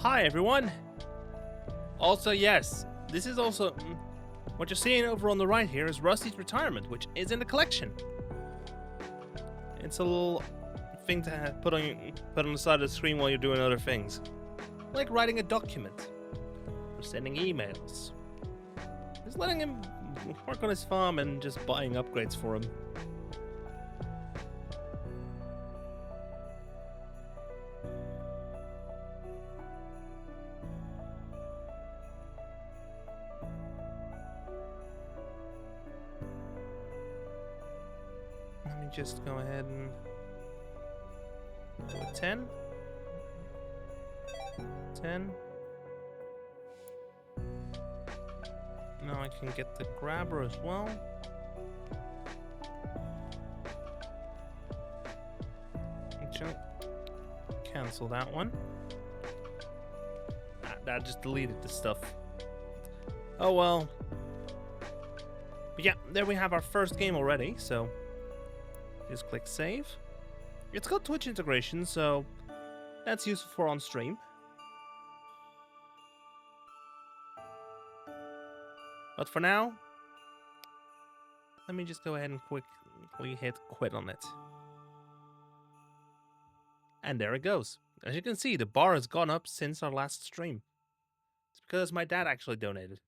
Hi everyone! Also, yes, this is also... what you're seeing over on the right here is Rusty's retirement, which is in the collection. It's a little thing to put on the side of the screen while you're doing other things. Like writing a document, or sending emails. Just letting him work on his farm and just buying upgrades for him. Let me just go ahead and do a 10. 10. Now I can get the grabber as well. Actually, cancel that one. That just deleted the stuff. Oh well. But yeah, there we have our first game already, so just click save. It's got Twitch integration, so that's useful for on stream. But for now, let me just go ahead and quickly hit quit on it. And there it goes. As you can see, the bar has gone up since our last stream. It's because my dad actually donated.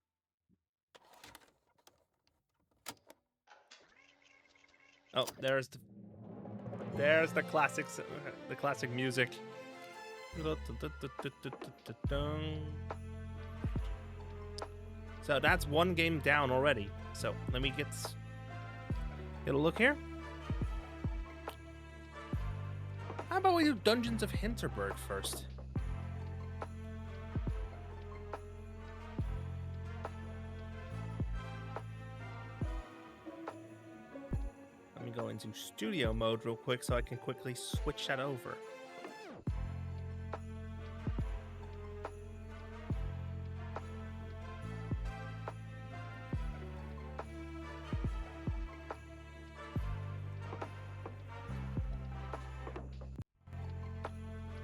Oh, there's the classics, the classic music. So that's one game down already. So let me get a look here. How about we do Dungeons of Hinterberg first? Let me go into studio mode real quick so I can quickly switch that over.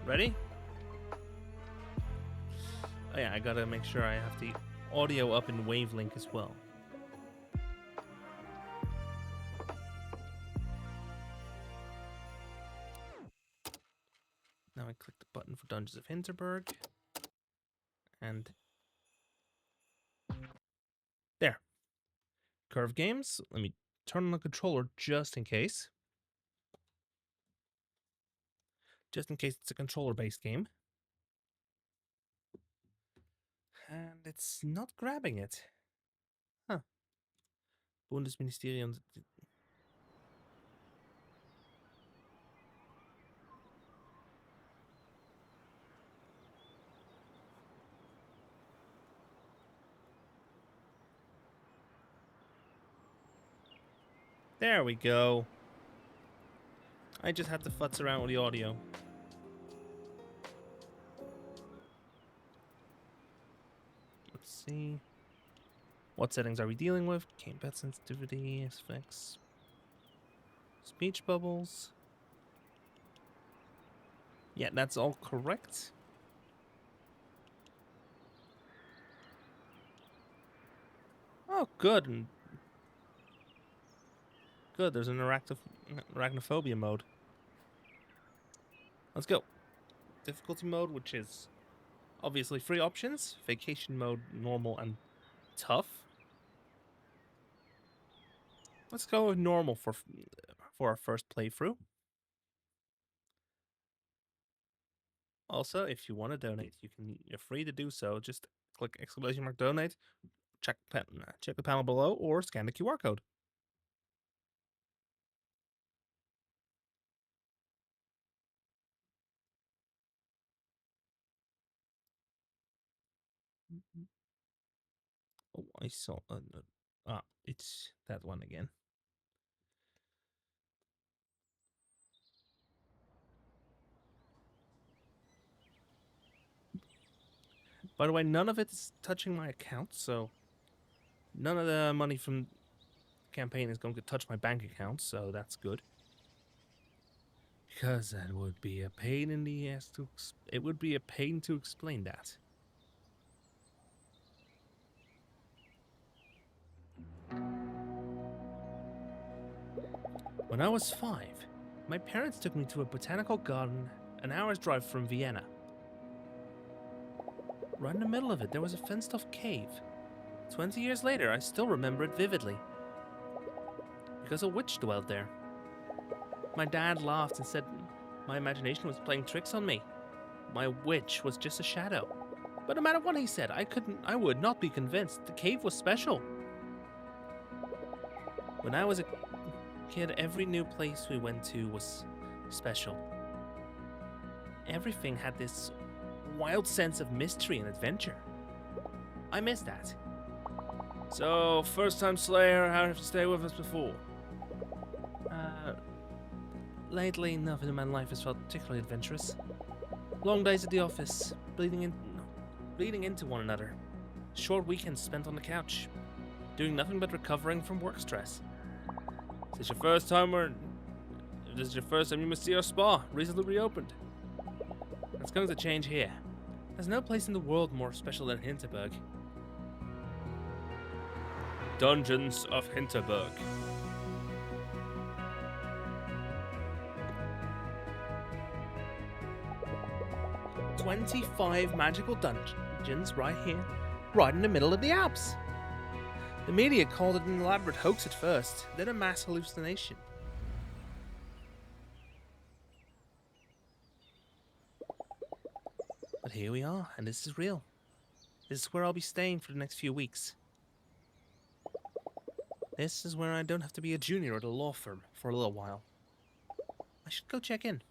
Ready? Oh yeah, I gotta make sure I have the audio up in wavelength as well. Now I click the button for Dungeons of Hinterberg. And there. Curve games. Let me turn on the controller just in case. Just in case it's a controller-based game. And it's not grabbing it. Huh. Bundesministerium. There we go. I just had to futz around with the audio. Let's see. What settings are we dealing with? Gamepad sensitivity, SFX, speech bubbles. Yeah, that's all correct. Oh, good. Good, there's an arachnophobia mode. Let's go. Difficulty mode, which is obviously 3 options. Vacation mode, normal, and tough. Let's go with normal for our first playthrough. Also, if you want to donate, you're free to do so. Just click ! donate, check the panel below, or scan the QR code. Oh, I saw. It's that one again. By the way, none of it's touching my account, so none of the money from the campaign is going to touch my bank account, so that's good. Because that would be a pain in the ass to... It would be a pain to explain that. When I was 5, my parents took me to a botanical garden an hour's drive from Vienna. Right in the middle of it, there was a fenced-off cave. 20 years later, I still remember it vividly. Because a witch dwelled there. My dad laughed and said my imagination was playing tricks on me. My witch was just a shadow. But no matter what he said, I would not be convinced. The cave was special. When I was a kid, every new place we went to was special. Everything had this wild sense of mystery and adventure. I miss that. So, first time Slayer, how have you stayed with us before? Lately, nothing in my life has felt particularly adventurous. Long days at the office, bleeding into one another. Short weekends spent on the couch, doing nothing but recovering from work stress. If this is your first time, you must see our spa, recently reopened. That's going to change here. There's no place in the world more special than Hinterberg. Dungeons of Hinterberg. "25 magical dungeons right here, right in the middle of the Alps." The media called it an elaborate hoax at first, then a mass hallucination. But here we are, and this is real. This is where I'll be staying for the next few weeks. This is where I don't have to be a junior at a law firm for a little while. I should go check in.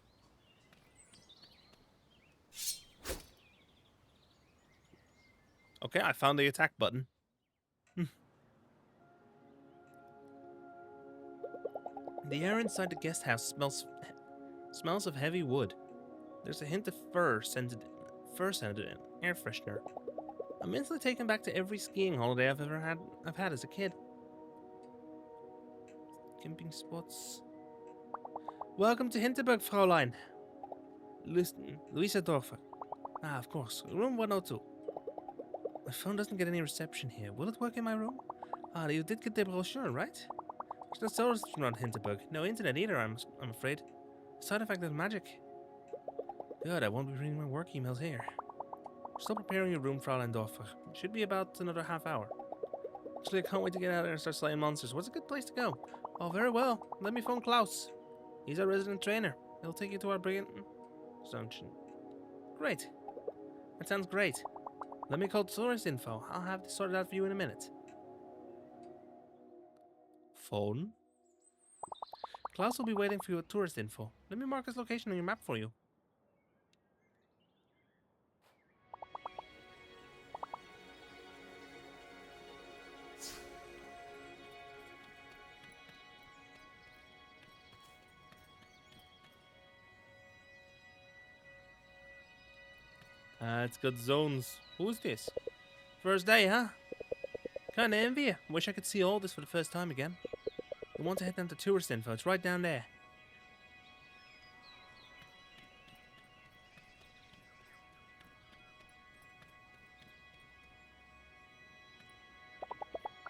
Okay, I found the attack button. The air inside the guest house smells of heavy wood. There's a hint of fur scented air freshener. I'm instantly taken back to every skiing holiday I've had as a kid. Camping spots. Welcome to Hinterberg, Fräulein. Luisa Dorfer. Ah, of course. Room 102. My phone doesn't get any reception here. Will it work in my room? Ah, you did get the brochure, right? There's no solar system around Hinterberg. No internet either, I'm afraid. Side effect of magic. Good, I won't be reading my work emails here. Still preparing your room, Fräulein Dorfer. Should be about another half hour. Actually, I can't wait to get out there and start slaying monsters. What's a good place to go? Oh, very well. Let me phone Klaus. He's our resident trainer. He'll take you to our brilliant dungeon. Great. That sounds great. Let me call tourist info. I'll have this sorted out for you in a minute. Phone? Klaus will be waiting for you at tourist info. Let me mark his location on your map for you. It's got zones. Who's this? First day, huh? Kinda envy you. Wish I could see all this for the first time again. You want to head down to tourist info. It's right down there.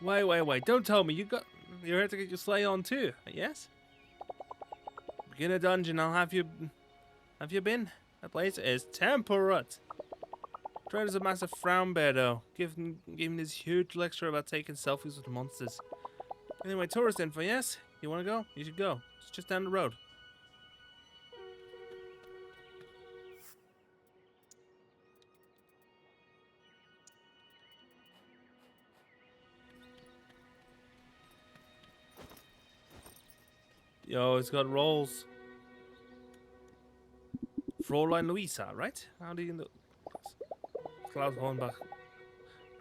Wait. Don't tell me you're here to get your sleigh on too, yes? Begin a dungeon. Have you been? That place is temperate. Trader's a massive frown bear though. Give me this huge lecture about taking selfies with monsters. Anyway, tourist info, yes? You wanna go? You should go. It's just down the road. Yo, it's got rolls. Fräulein Luisa, right? How do you know?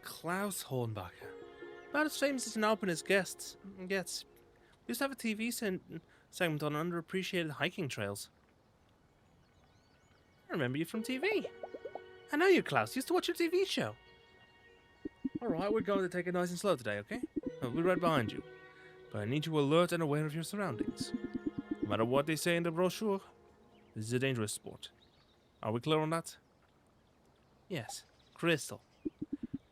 Klaus Hornbacher. About as famous as an alpinist gets. We used to have a TV segment on underappreciated hiking trails. I remember you from TV. I know you, Klaus. Used to watch your TV show. Alright, we're going to take it nice and slow today, okay? I'll be right behind you. But I need you alert and aware of your surroundings. No matter what they say in the brochure, This is a dangerous sport. Are we clear on that? Yes. Crystal.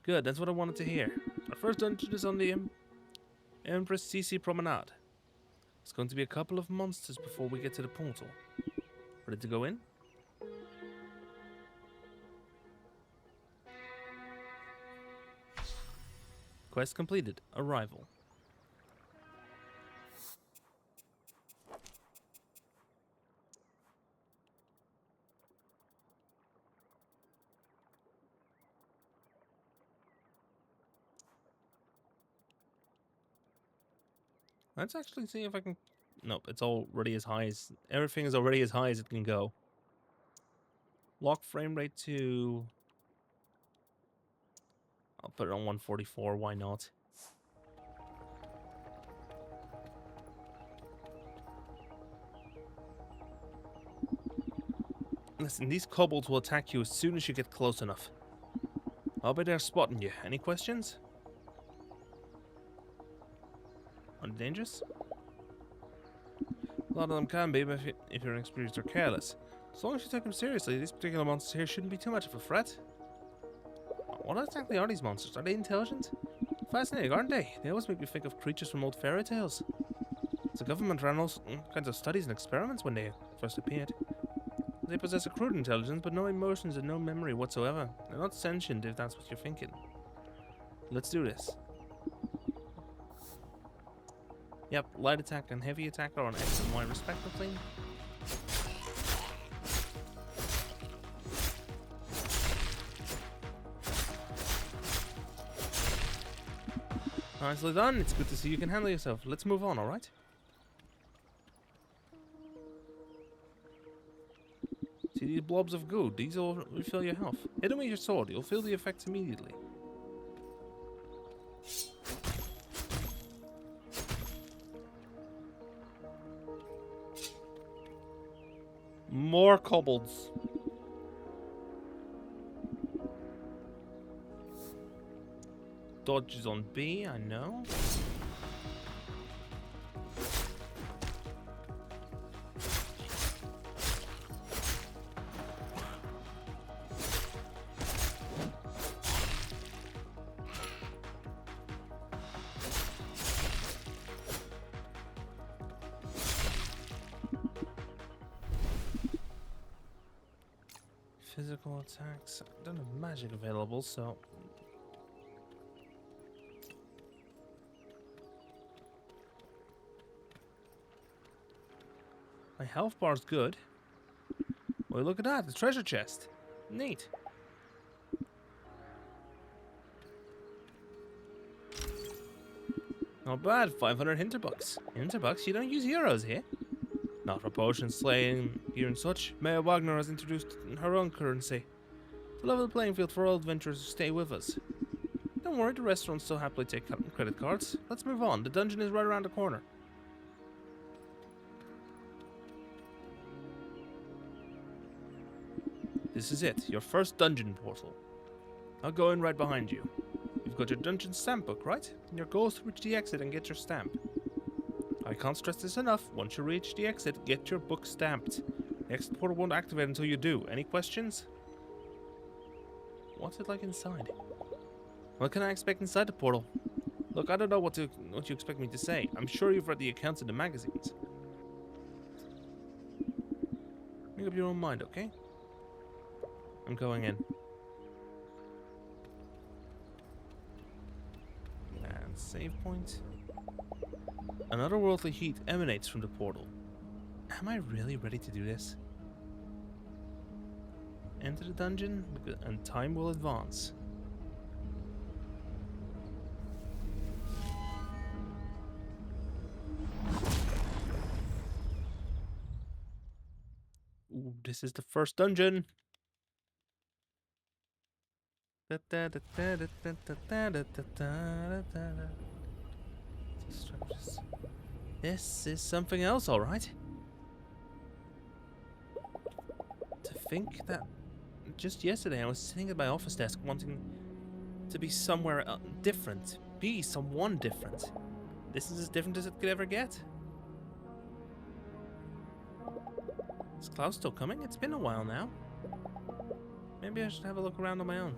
Good, that's what I wanted to hear. Our first dungeon is on the Empress CC Promenade. It's going to be a couple of monsters before we get to the portal. Ready to go in? Quest completed. Arrival. Let's actually see if I can... Nope, it's already as high as... Everything is already as high as it can go. Lock frame rate to... I'll put it on 144, why not? Listen, these kobolds will attack you as soon as you get close enough. I'll be there spotting you. Any questions? Are they dangerous? A lot of them can be, but if you're inexperienced or careless. As long as you take them seriously, these particular monsters here shouldn't be too much of a threat. What exactly are these monsters? Are they intelligent? Fascinating, aren't they? They always make me think of creatures from old fairy tales. The government ran all kinds of studies and experiments when they first appeared. They possess a crude intelligence, but no emotions and no memory whatsoever. They're not sentient, if that's what you're thinking. Let's do this. Yep, light attack and heavy attack are on X and Y respectively. Nicely done. It's good to see you can handle yourself. Let's move on, alright? See these blobs of goo? These will refill your health. Hit them with your sword. You'll feel the effects immediately. More kobolds. Dodge is on B, I know. Physical attacks. I don't have magic available, so... My health bar's good. Well, look at that, the treasure chest. Neat. Not bad, 500 hinterbucks. Hinterbucks? You don't use heroes here? Not for potion slaying, gear and such. Mayor Wagner has introduced her own currency. To level the playing field for all adventurers who stay with us. Don't worry, the restaurants still happily take credit cards. Let's move on, the dungeon is right around the corner. This is it, your first dungeon portal. I'll go in right behind you. You've got your dungeon stamp book, right? And your goal is to reach the exit and get your stamp. I can't stress this enough. Once you reach the exit, get your book stamped. The exit portal won't activate until you do. Any questions? What's it like inside? What can I expect inside the portal? Look, I don't know what you expect me to say. I'm sure you've read the accounts in the magazines. Make up your own mind, okay? I'm going in. And save point. Another worldly heat emanates from the portal. Am I really ready to do this? Enter the dungeon, and time will advance. Ooh, this is the first dungeon. This is something else, alright. To think that just yesterday I was sitting at my office desk wanting to be somewhere different. Be someone different. This is as different as it could ever get. Is Klaus still coming? It's been a while now. Maybe I should have a look around on my own.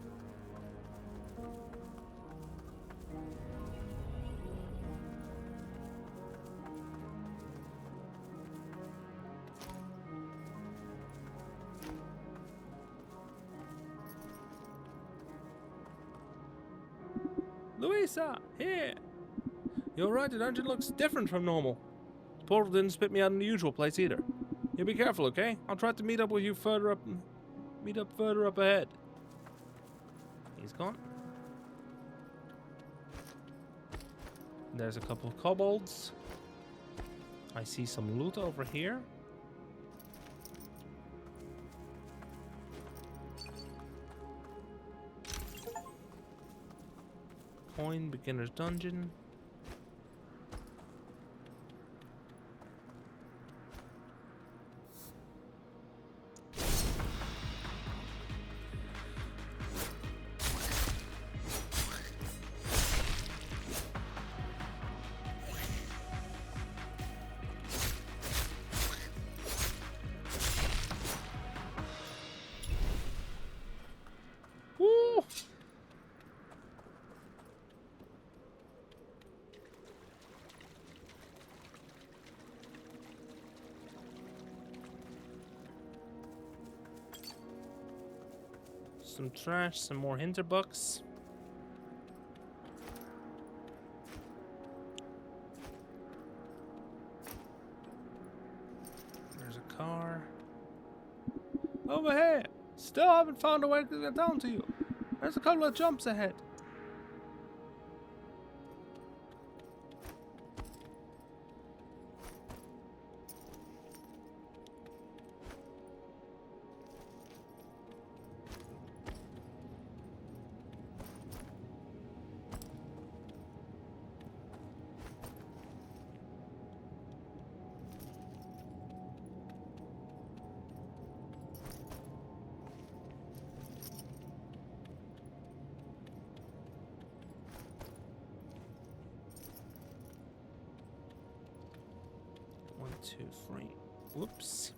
Louisa, here! You're right, the dungeon looks different from normal. The portal didn't spit me out in the usual place either. You be careful, okay? I'll try to meet up with you further up. Meet up further up ahead. He's gone. There's a couple of kobolds. I see some loot over here. Coin, beginner's dungeon. Woo! Some trash, some more hinterbucks. There's a car. Over here! Still haven't found a way to get down to you. There's a couple of jumps ahead. One, two, three. Whoops.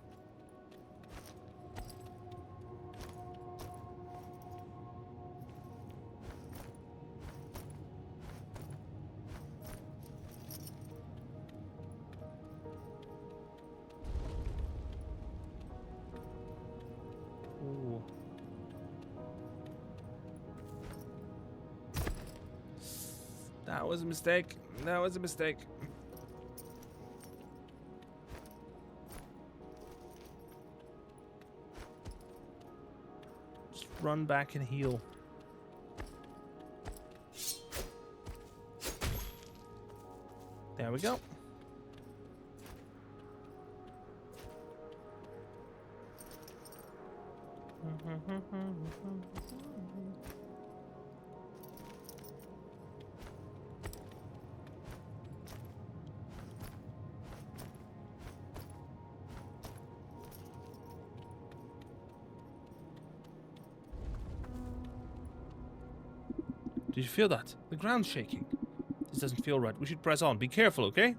Ooh. That was a mistake. That was a mistake. Run back and heal. There we go. Did you feel that? The ground's shaking. This doesn't feel right. We should press on. Be careful, okay?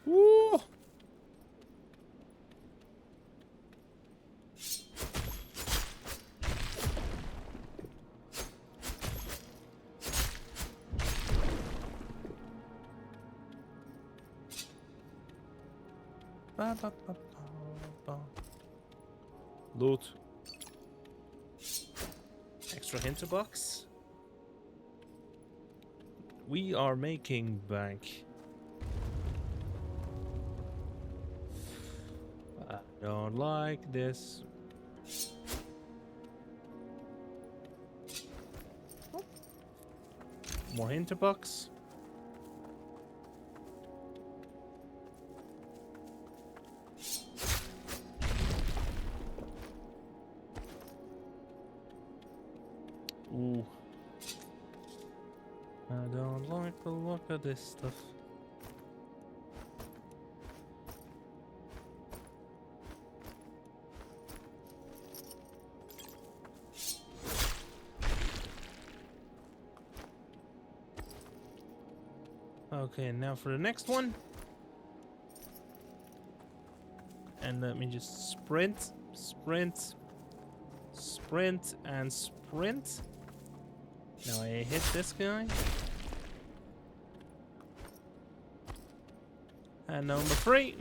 Woo! Ba, ba, ba, ba, ba. Loot. Extra hinterbox. We are making bank. I don't like this. More hinterbucks. Ooh. I don't like the look of this stuff. Okay, now for the next one. And let me just sprint, sprint, sprint, and sprint. Now I hit this guy. And number 3.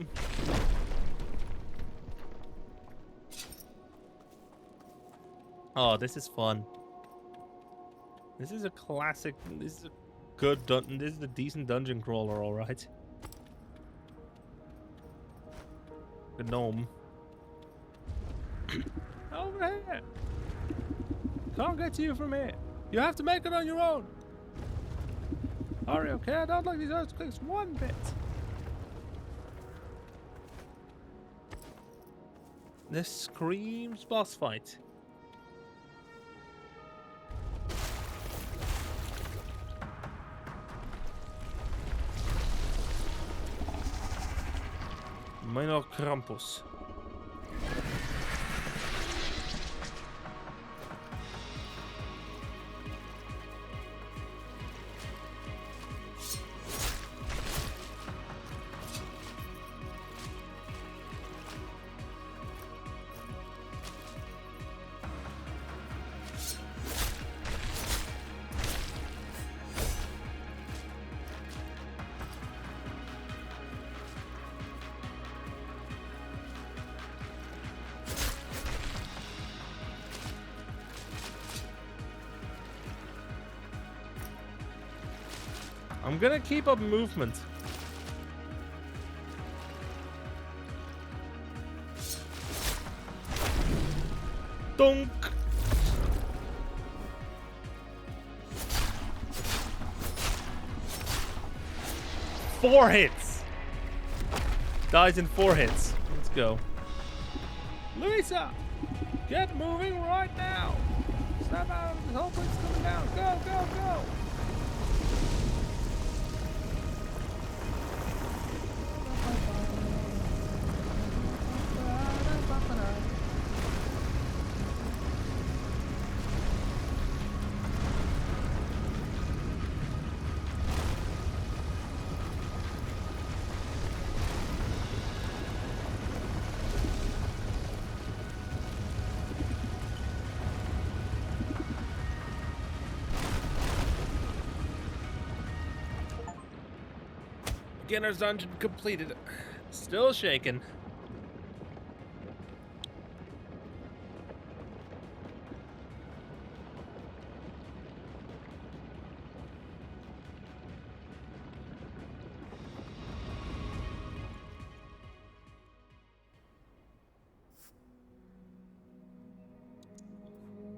Oh, this is fun. This is a classic. This is a good dungeon. This is a decent dungeon crawler, all right. The gnome. Over here. Can't get to you from here. You have to make it on your own. Hurry, okay? I don't like these earthquakes one bit. This screams boss fight. Minor Krampus. I'm gonna keep up movement. Donk. Four hits. Dies in 4 hits. Let's go. Lisa, get moving right now. Snap out of this whole place coming down. Go, go, go. Beginner's dungeon completed. Still shaking.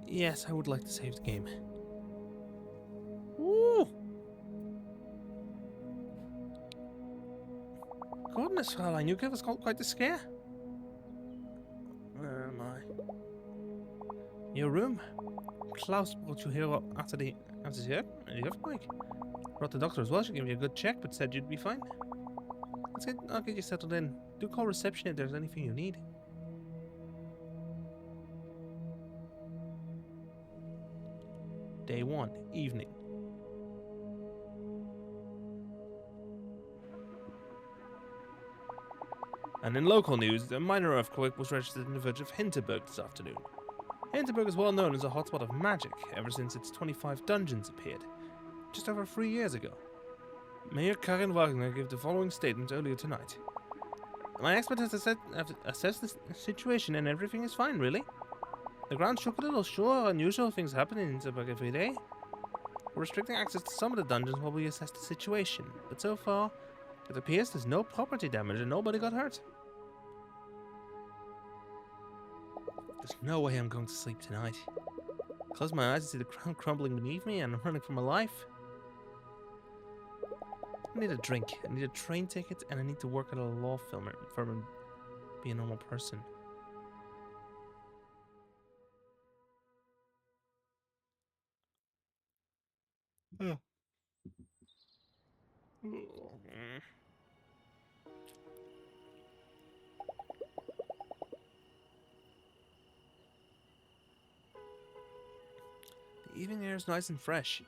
Yes, I would like to save the game. Woo! Goodness, Fräulein, you gave us quite a scare. Where am I? Your room. Klaus brought you here after the earthquake. Brought the doctor as well. She gave you a good check, but said you'd be fine. I'll get you settled in. Do call reception if there's anything you need. Day 1, evening. And in local news, a minor earthquake was registered in the village of Hinterberg this afternoon. Hinterberg is well known as a hotspot of magic ever since its 25 dungeons appeared, just over 3 years ago. Mayor Karin Wagner gave the following statement earlier tonight. My expert has assessed the situation and everything is fine, really. The ground shook a little, sure, unusual things happen in Hinterberg every day. We're restricting access to some of the dungeons while we assess the situation, but so far, it appears there's no property damage and nobody got hurt. There's no way I'm going to sleep tonight. Close my eyes and see the ground crumbling beneath me and I'm running for my life. I need a drink, I need a train ticket, and I need to work at a law firm and be a normal person. The evening air is nice and fresh.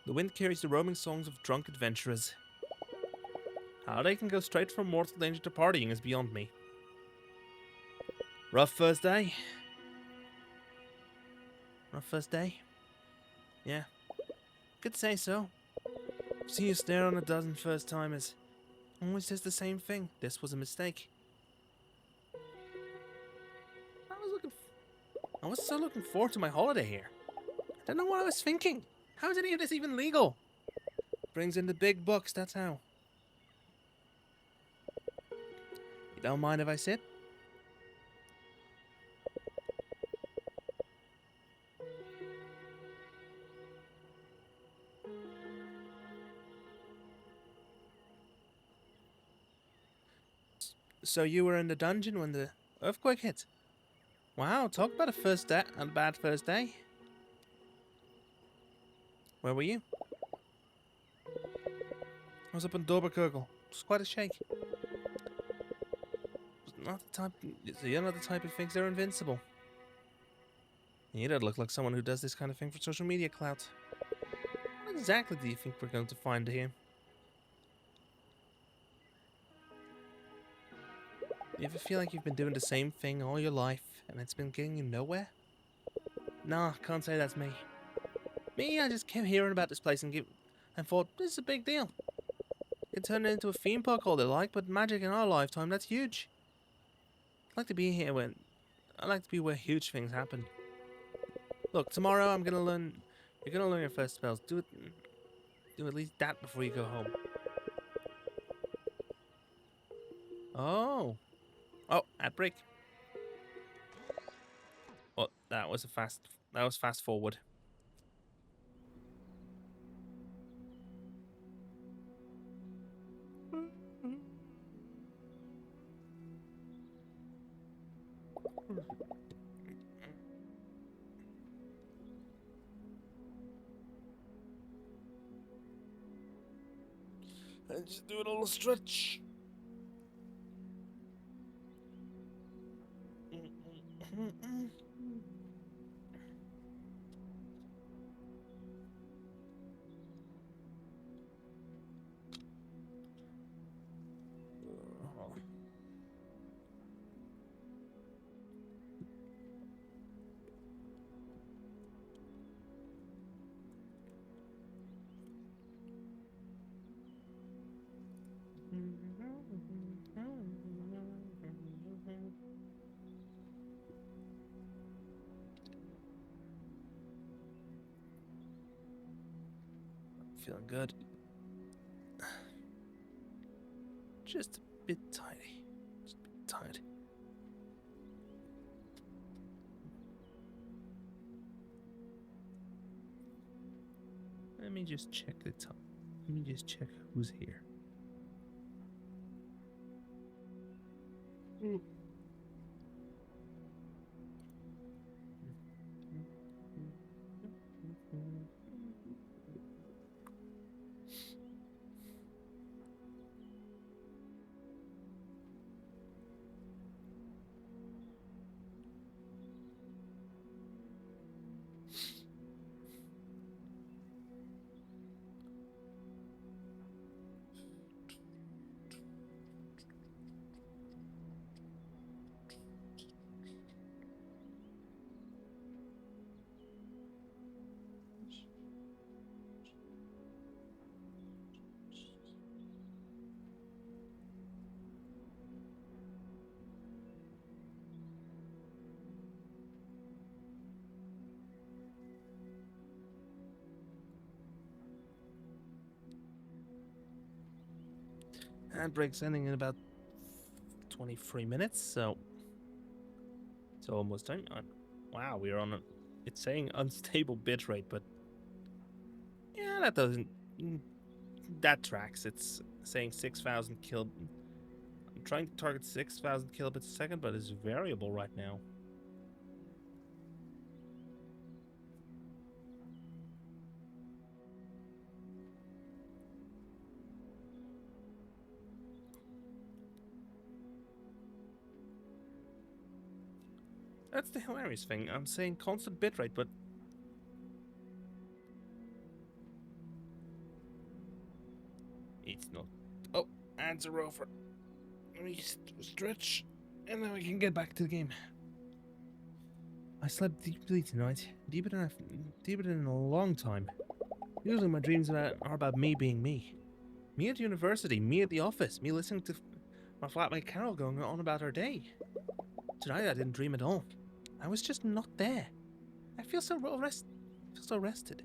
The wind carries the roaming songs of drunk adventurers. How they can go straight from mortal danger to partying is beyond me. Rough first day? Rough first day? Yeah. Could say so. I've seen you stare on a dozen first timers. Always says the same thing. This was a mistake. I was so looking forward to my holiday here. I don't know what I was thinking. How is any of this even legal? Brings in the big bucks, that's how. You don't mind if I sit? So you were in the dungeon when the earthquake hit? Wow, talk about a bad first day. Where were you? I was up in Doberkirkel. It was quite a shake. Not the type. You're not the type who thinks they're invincible. You don't look like someone who does this kind of thing for social media clout. What exactly do you think we're going to find here? You ever feel like you've been doing the same thing all your life and it's been getting you nowhere? Nah, can't say that's me. Me, I just kept hearing about this place and thought, this is a big deal. It turned into a theme park all they like, but magic in our lifetime, that's huge. I'd like to be here when... I like to be where huge things happen. Look, tomorrow I'm gonna learn... You're gonna learn your first spells. Do at least that before you go home. Oh. Oh, ad break. Oh, that was fast forward. And just do a little stretch. Feeling good. Just a bit tiny. Just a bit tired. Let me just check the time. Let me just check who's here. break's ending in about 23 minutes, so it's almost time. Wow, we're on a... It's saying unstable bitrate, but yeah, that doesn't... That tracks. It's saying 6,000 kil... I'm trying to target 6,000 kilobits a second, but it's variable right now. That's the hilarious thing. I'm saying constant bitrate, but... It's not... Oh, hands are over. Let me stretch, and then we can get back to the game. I slept deeply tonight. Deeper than a long time. Usually my dreams are about me being me. Me at university, me at the office, me listening to my flatmate Carol going on about her day. Tonight I didn't dream at all. I was just not there. I feel so rested.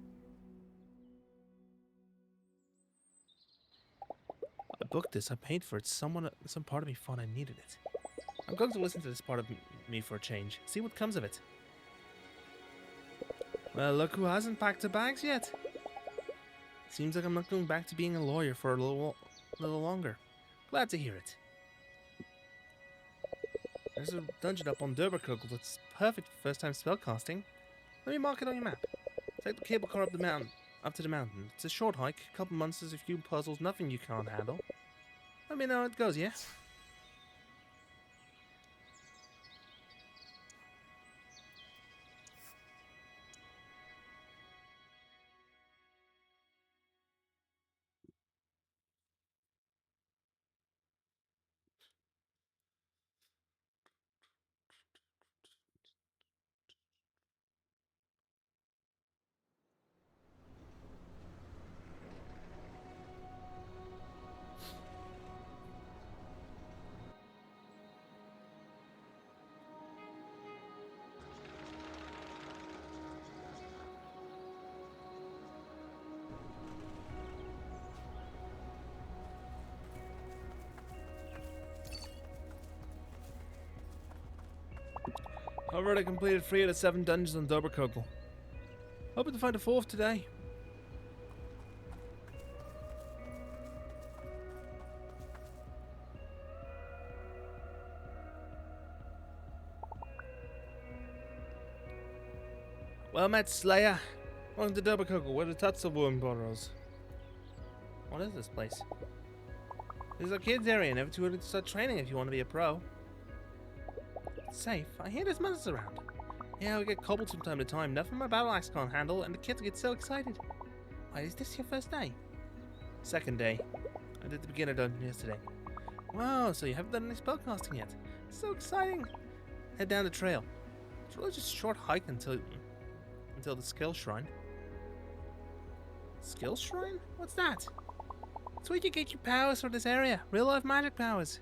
I booked this, I paid for it. Some part of me thought I needed it. I'm going to listen to this part of me for a change. See what comes of it. Well, look who hasn't packed her bags yet. Seems like I'm not going back to being a lawyer for a little longer. Glad to hear it. There's a dungeon up on Durberkogel that's perfect for first-time spellcasting. Let me mark it on your map. Take the cable car up to the mountain. It's a short hike, a couple monsters, a few puzzles, nothing you can't handle. Let me know how it goes, yeah? I've already completed 3 of the 7 dungeons on Durberkogel. Hoping to find a 4th today. Well met, Slayer. Welcome to Durberkogel, where the Tatzelwurm burrows. What is this place? This is a kids area, never too early to start training if you want to be a pro. It's safe. I hear there's monsters around. Yeah, we get cobbled from time to time. Nothing my battle axe can't handle, and the kids get so excited. Wait, is this your first day? Second day. I did the beginner dungeon yesterday. Wow, so you haven't done any spellcasting yet. So exciting. Head down the trail. It's really just a short hike until the skill shrine. Skill shrine? What's that? It's where you get your powers for this area. Real life magic powers.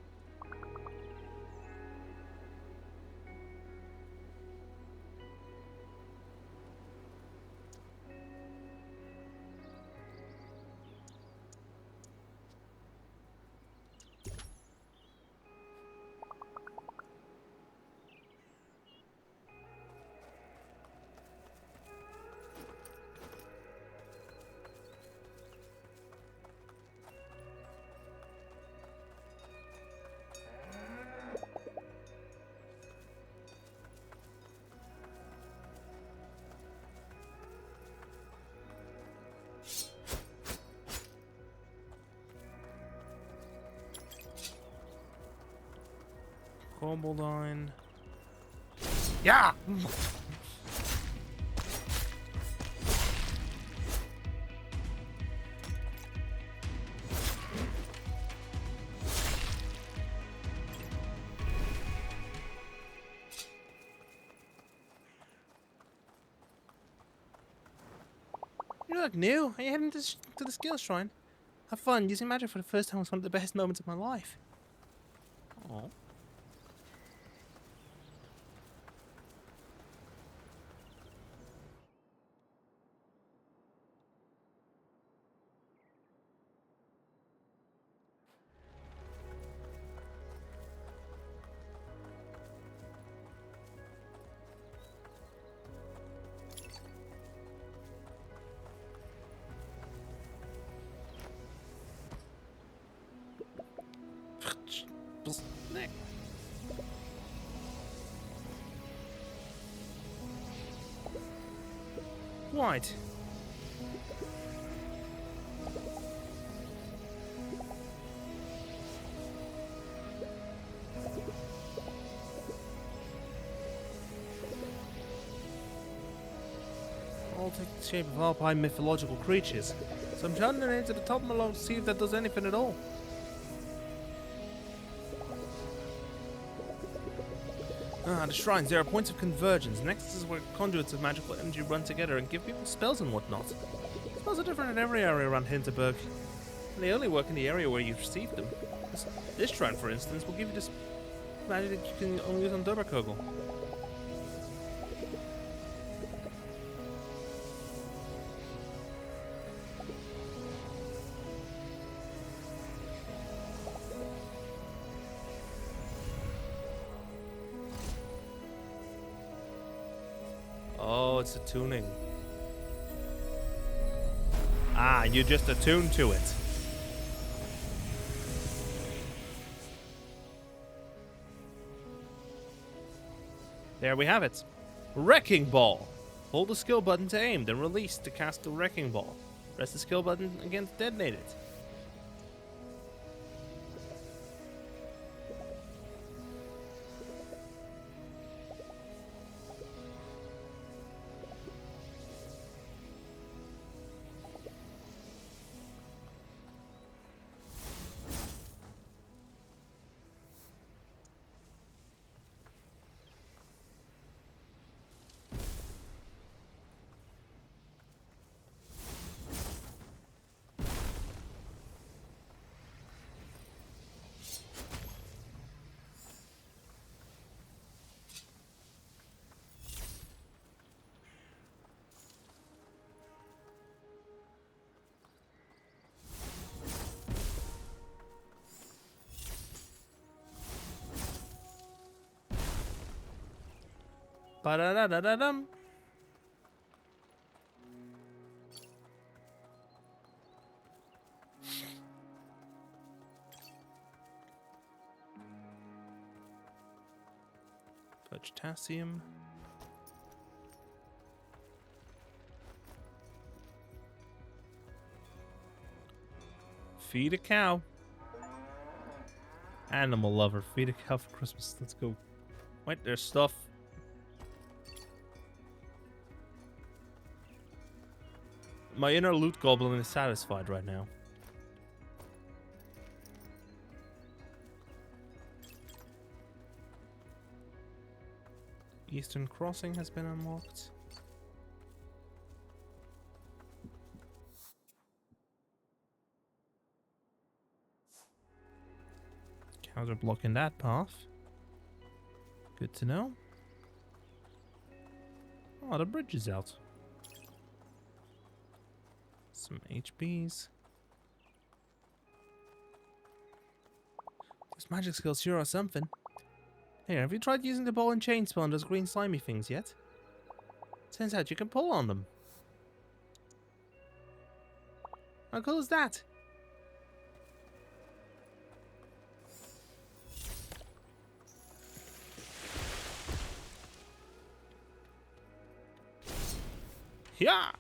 Koboldine. Yeah! You look new. Are you heading to the skill shrine? Have fun. Using magic for the first time was one of the best moments of my life. Oh. Nick. White. All take the shape of alpine mythological creatures. So I'm shouting their names at the top of my lungs to see if that does anything at all. The shrines, there are points of convergence. Next is where conduits of magical energy run together and give people spells and whatnot. Spells are different in every area around Hinterberg. And they only work in the area where you've received them. This shrine, for instance, will give you this magic that you can only use on Durberkogel. Oh, it's attuning. Ah, you just attune to it. There we have it. Wrecking Ball. Hold the skill button to aim, then release to cast the Wrecking Ball. Press the skill button again to detonate it. Ba-da-da-da-da-dum. Potassium. Feed a cow. Animal lover. Feed a cow for Christmas. Let's go. Wait, there's stuff. My inner loot goblin is satisfied right now. Eastern Crossing has been unlocked. Cows are blocking that path. Good to know. Oh, the bridge is out. Some HPs. Those magic skills sure are something. Hey, have you tried using the ball and chain spell on those green slimy things yet? Turns out you can pull on them. How cool is that? Yeah!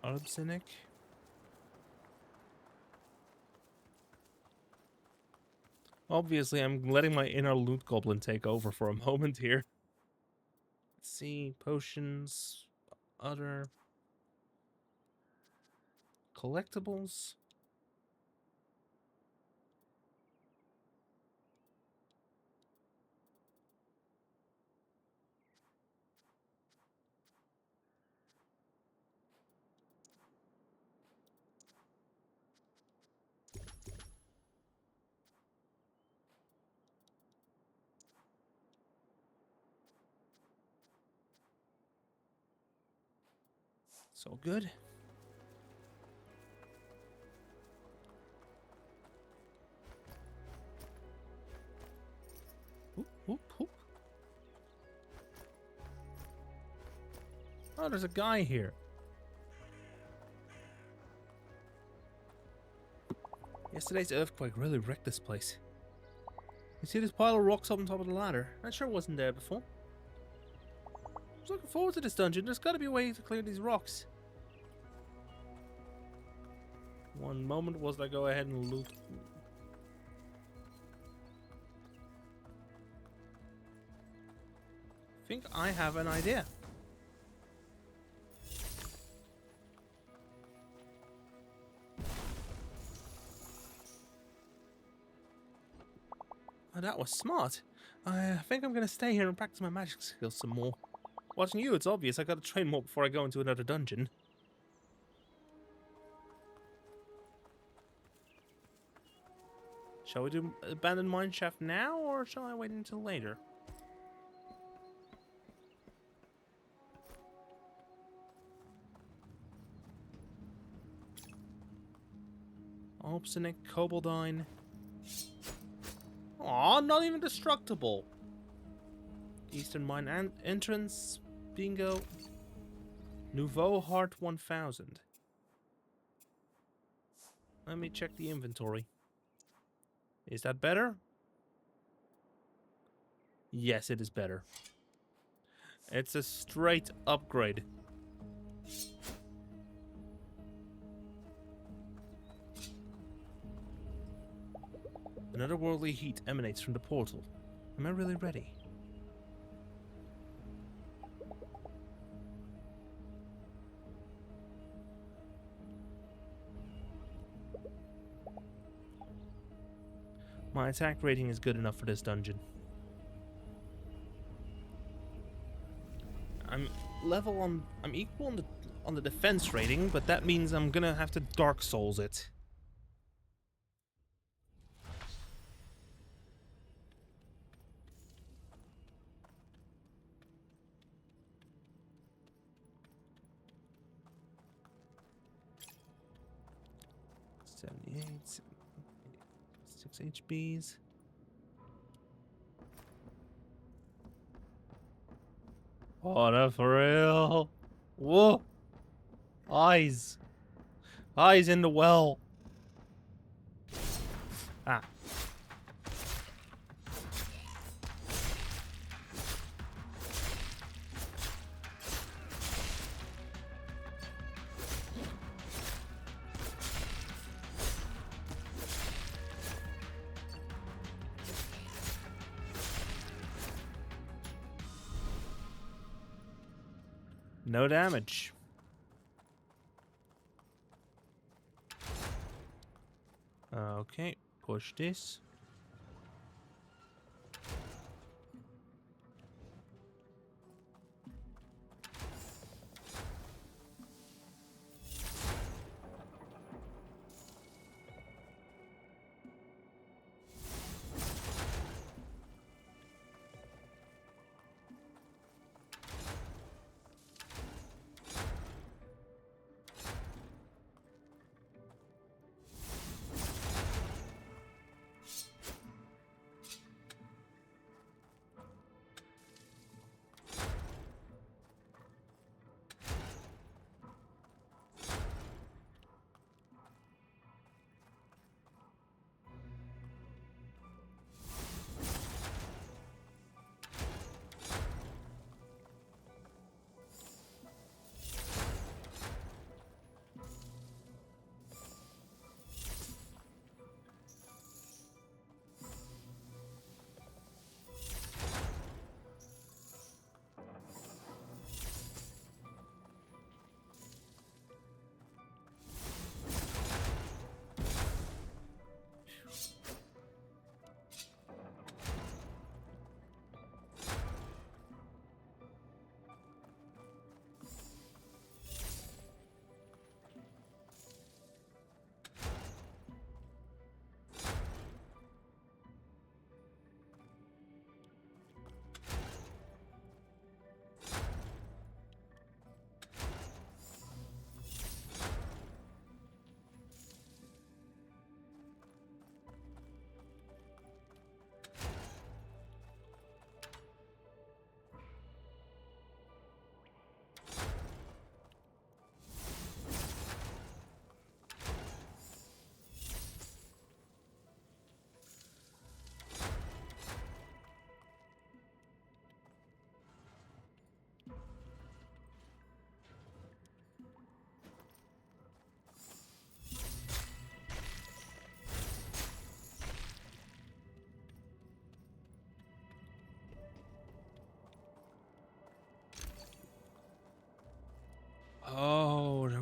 Arsenic. Obviously, I'm letting my inner loot goblin take over for a moment here. Let's see, potions, other collectibles. So good. Whoop, whoop, whoop. Oh, there's a guy here. Yesterday's earthquake really wrecked this place. You see this pile of rocks up on top of the ladder? That sure wasn't there before. I was looking forward to this dungeon. There's got to be a way to clear these rocks. One moment was I go ahead and loot. I think I have an idea. Oh, that was smart. I think I'm gonna stay here and practice my magic skills some more. Watching you, it's obvious I gotta train more before I go into another dungeon. Shall we do Abandoned Mineshaft now, or shall I wait until later? Obstinate Koboldine. Aw, not even destructible. Eastern Mine entrance. Bingo. Nouveau Heart 1000. Let me check the inventory. Is that better? Yes, it is better. It's a straight upgrade. Another worldly heat emanates from the portal. Am I really ready? My attack rating is good enough for this dungeon. I'm equal on the defense rating, but that means I'm gonna have to Dark Souls it. $78, 6 HPs. Oh, no, for real. Whoa. Eyes. Eyes in the well. Ah. No damage. Okay, push this.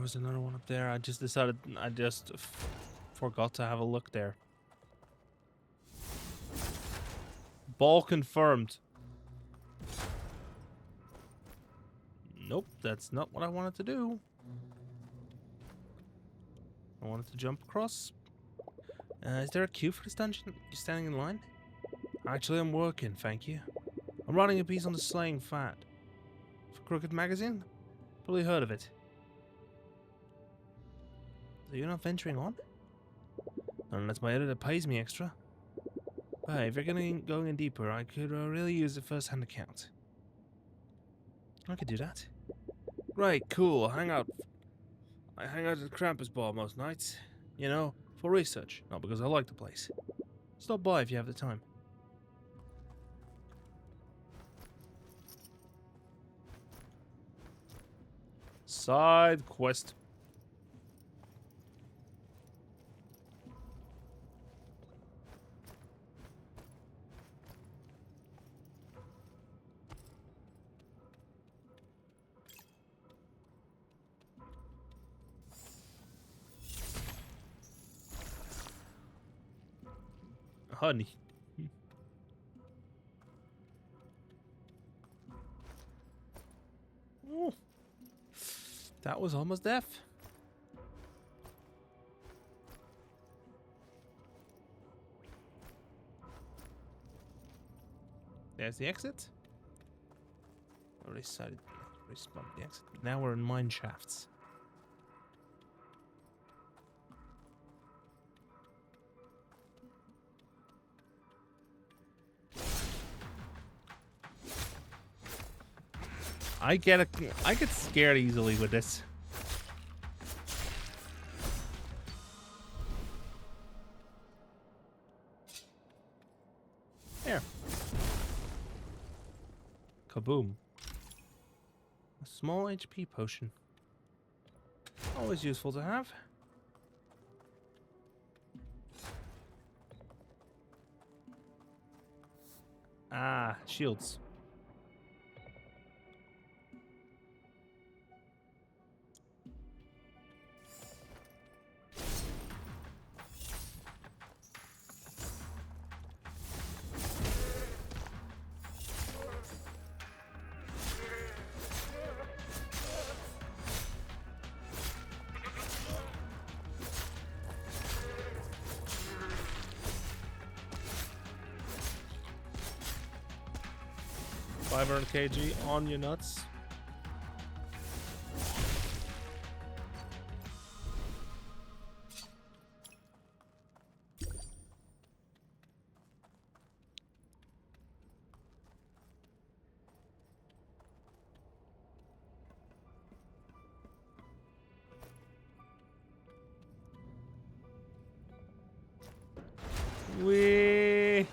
was another one up there. I just decided I just forgot to have a look there. Ball confirmed. Nope, that's not what I wanted to do. I wanted to jump across. Is there a queue for this dungeon? You standing in line? Actually, I'm working, thank you. I'm writing a piece on the slaying fat. For Crooked Magazine? Probably heard of it. So you're not venturing on? Unless my editor pays me extra. But hey, if you're going in deeper, I could really use a first-hand account. I could do that. Great, cool. I hang out at the Krampus bar most nights. You know, for research, not because I like the place. Stop by if you have the time. Side quest. Honey. Ooh. That was almost death. There's the exit. Already decided to respond the exit. Now we're in mine shafts. I get scared easily with this. There. Kaboom. A small HP potion. Always useful to have. Ah, shields. $500 kg on your nuts. Wee.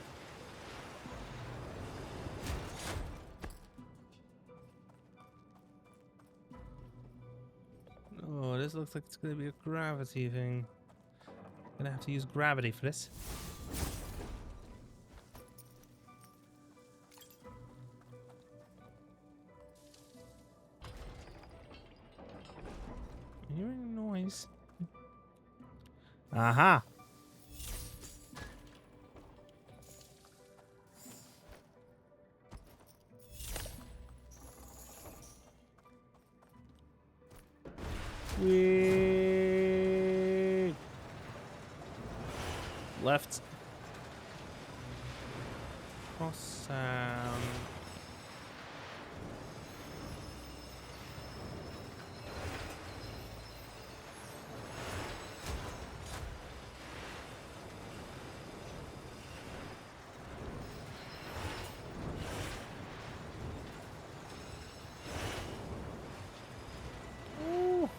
Oh, this looks like it's gonna be a gravity thing. Gonna have to use gravity for this. I'm hearing a noise. Aha! Wee. Left. Cross sound. Ooh.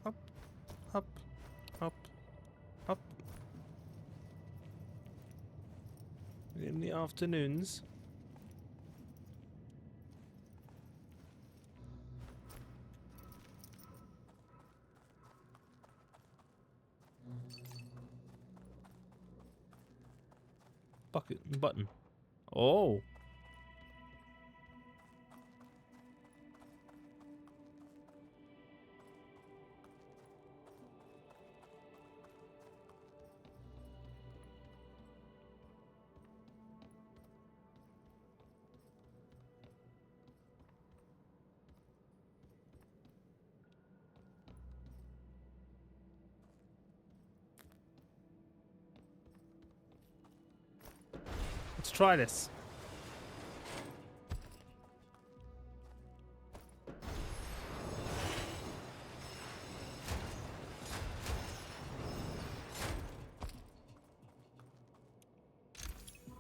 Up, up, up, up. In the afternoons. button. Oh. Let's try this.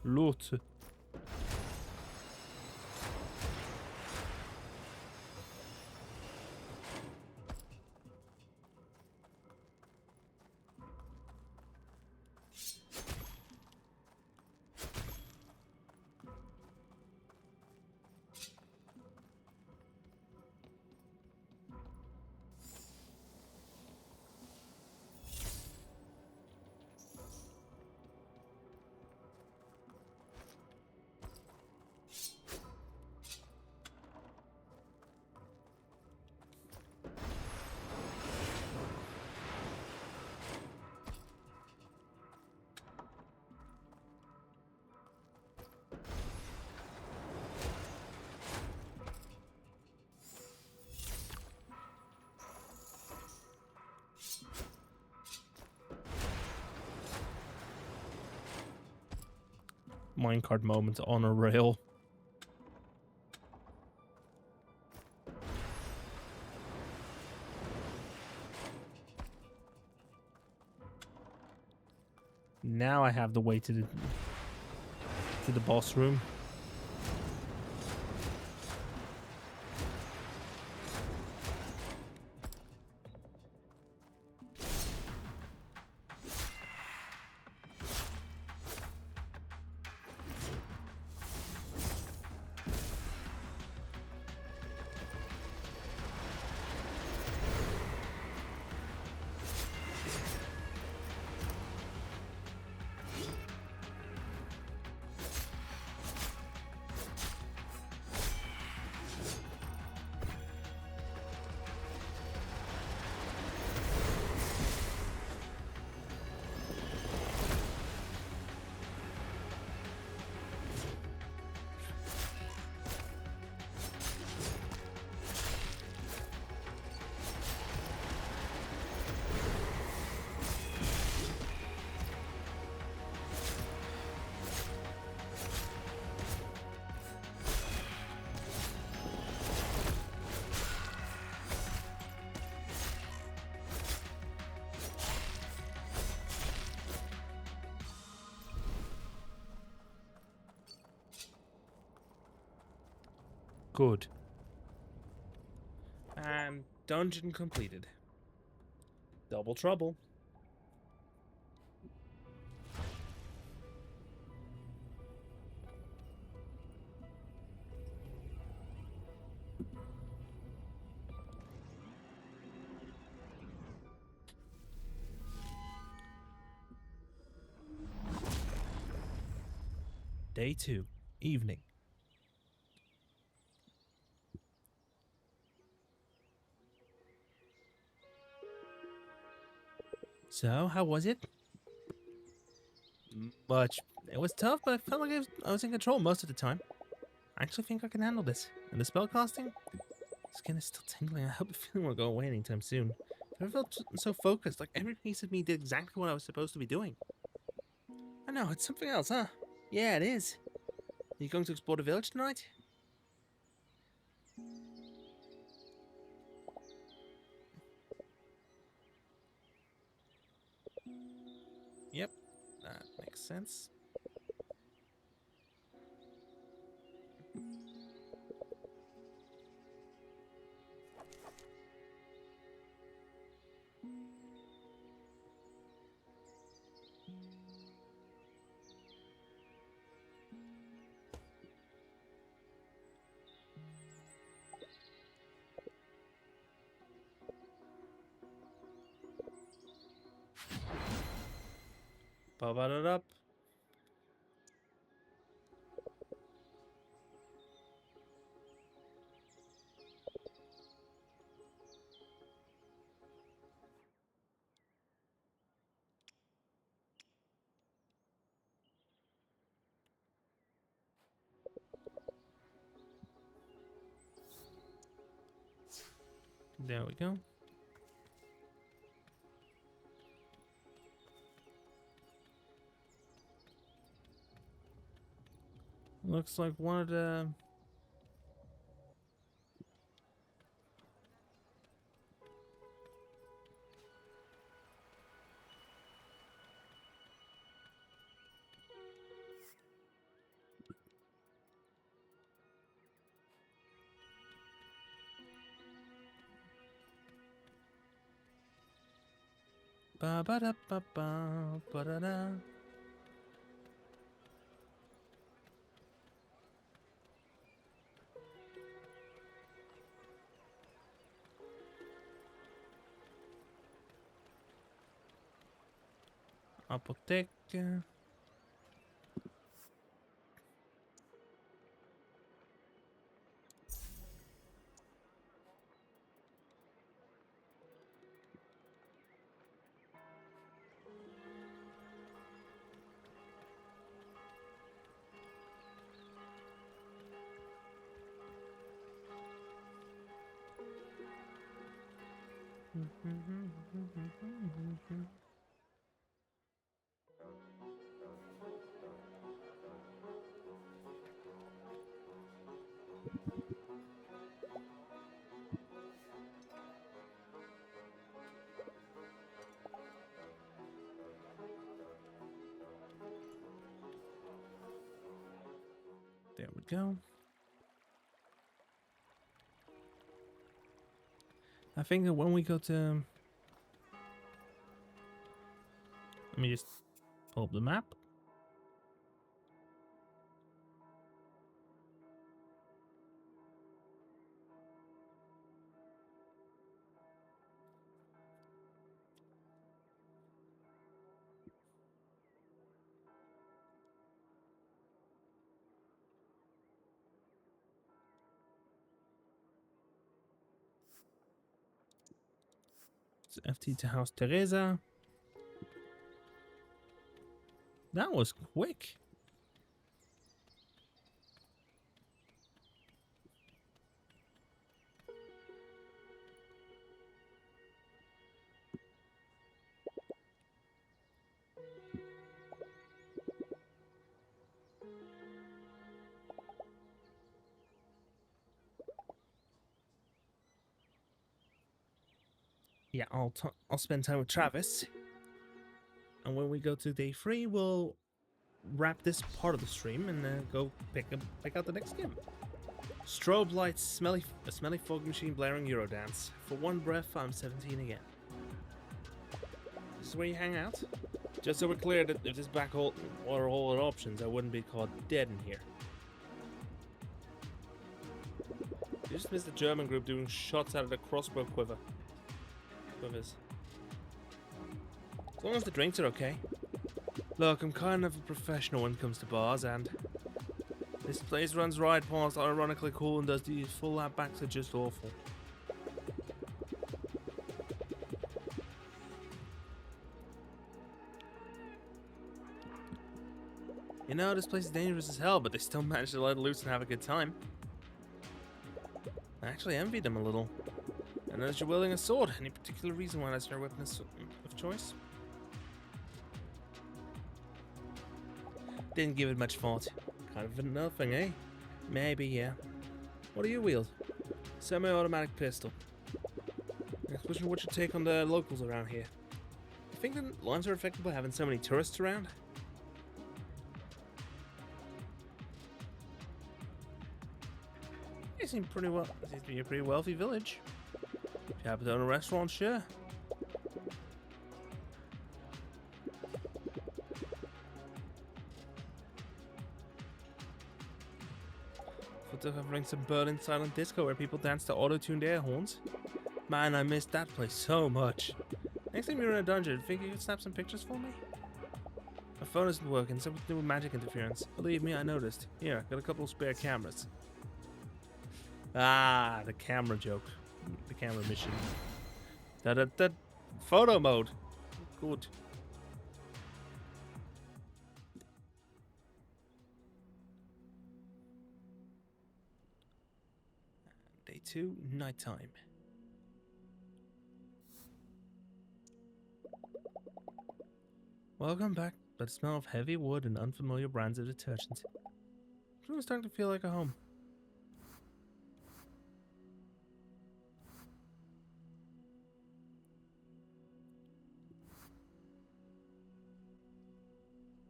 Loot. Minecart moment on a rail. Now I have the way to the boss room. Good. And dungeon completed. Double trouble. Day 2, evening. So, how was it? Much. It was tough, but I felt like I was in control most of the time. I actually think I can handle this. And the spellcasting? Skin is still tingling. I hope the feeling will go away anytime soon. I felt so focused, like every piece of me did exactly what I was supposed to be doing. I know, it's something else, huh? Yeah, it is. Are you going to explore the village tonight? Yep, that makes sense. Ba-ba-da-dup. There we go. Looks like one of the... Ba ba da ba ba ba da da. Apotheker. There we go. I think that when we go to... Let me just pull up the map. It's FT to House Teresa. That was quick. Yeah, I'll spend time with Travis. And when we go to day 3, we'll wrap this part of the stream and go pick out the next game. Strobe lights, a smelly fog machine blaring Eurodance. For one breath, I'm 17 again. This is where you hang out. Just so we're clear that if this back hole or all other options, I wouldn't be caught dead in here. You just missed the German group doing shots out of the crossbow quivers. As long as the drinks are okay. Look, I'm kind of a professional when it comes to bars, and this place runs right past ironically cool and does the full lap backs are just awful. You know, this place is dangerous as hell, but they still manage to let loose and have a good time. I actually envy them a little. I notice you're wielding a sword. Any particular reason why that's your weapon of choice? Didn't give it much thought. Kind of nothing, eh? Maybe, yeah. What do you wield? Semi-automatic pistol. Next question, what's your take on the locals around here? You think the limes are affected by having so many tourists around? It seems pretty well. It seems to be a pretty wealthy village. If you happen to own a restaurant, sure. They're covering some Berlin silent disco where people dance to auto-tuned air horns. Man, I missed that place so much. Next time you're in a dungeon, think you could snap some pictures for me? My phone isn't working, something to do with magic interference. Believe me, I noticed. Here, got a couple of spare cameras. Ah, the camera joke. The camera mission. Da-da-da. Photo mode. Good. Day 2, nighttime. Welcome back, but the smell of heavy wood and unfamiliar brands of detergent. This room is starting to feel like a home.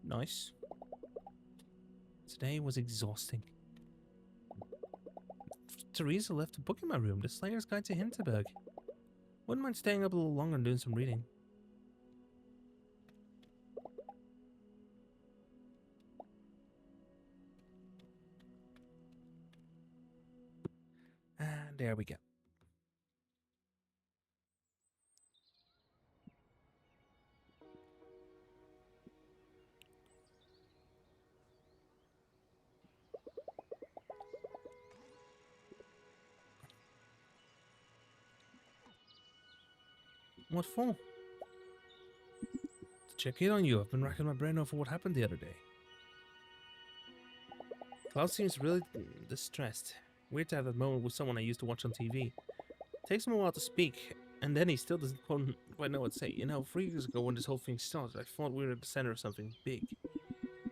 Nice. Today was exhausting. Teresa left a book in my room, The Slayer's Guide to Hinterberg. Wouldn't mind staying up a little longer and doing some reading. And there we go. What for? To check in on you. I've been racking my brain over what happened the other day. Klaus seems really distressed. Weird to have that moment with someone I used to watch on TV. Takes him a while to speak, and then he still doesn't quite know what to say. You know, 3 years ago when this whole thing started, I thought we were at the center of something big.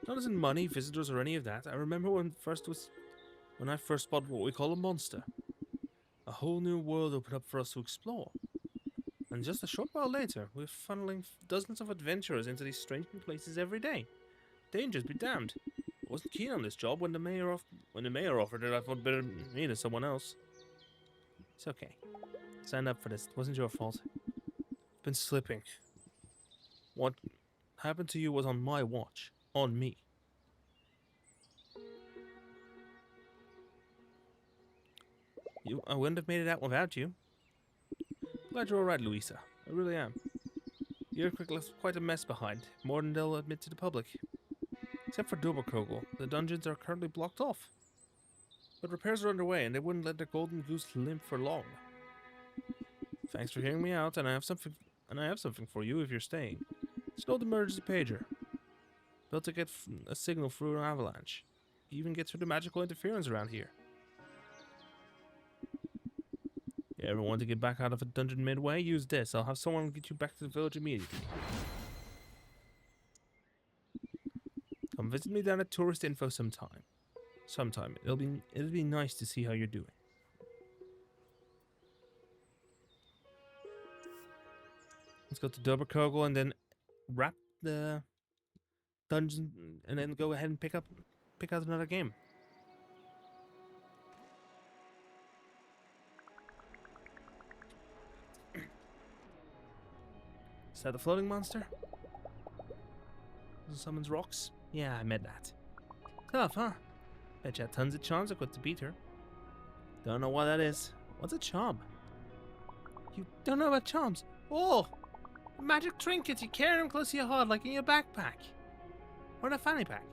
Not as in money, visitors, or any of that. I remember when I first spotted what we call a monster. A whole new world opened up for us to explore. And just a short while later, we're funneling dozens of adventurers into these strange new places every day. Dangers be damned. I wasn't keen on this job when the mayor offered it. I thought better me than someone else. It's okay. Signed up for this. It wasn't your fault. I've been slipping. What happened to you was on my watch. On me. I wouldn't have made it out without you. Glad you're alright, Louisa. I really am. The earthquake left quite a mess behind, more than they'll admit to the public. Except for Doberkogel, the dungeons are currently blocked off. But repairs are underway, and they wouldn't let their golden goose limp for long. Thanks for hearing me out, and I have something for you if you're staying. It's an old emergency pager, built to get a signal through an avalanche. You even get through the magical interference around here. You ever want to get back out of a dungeon midway? Use this. I'll have someone get you back to the village immediately. Come visit me down at Tourist Info sometime. It'll be nice to see how you're doing. Let's go to Doberkogel and then wrap the dungeon and then go ahead and pick out another game. Is that the floating monster? Summons rocks? Yeah, I met that. Tough, huh? Bet you had tons of charms equipped to beat her. Don't know what that is. What's a charm? You don't know about charms? Oh! Magic trinkets, you carry them close to your heart like in your backpack. Or in a fanny pack.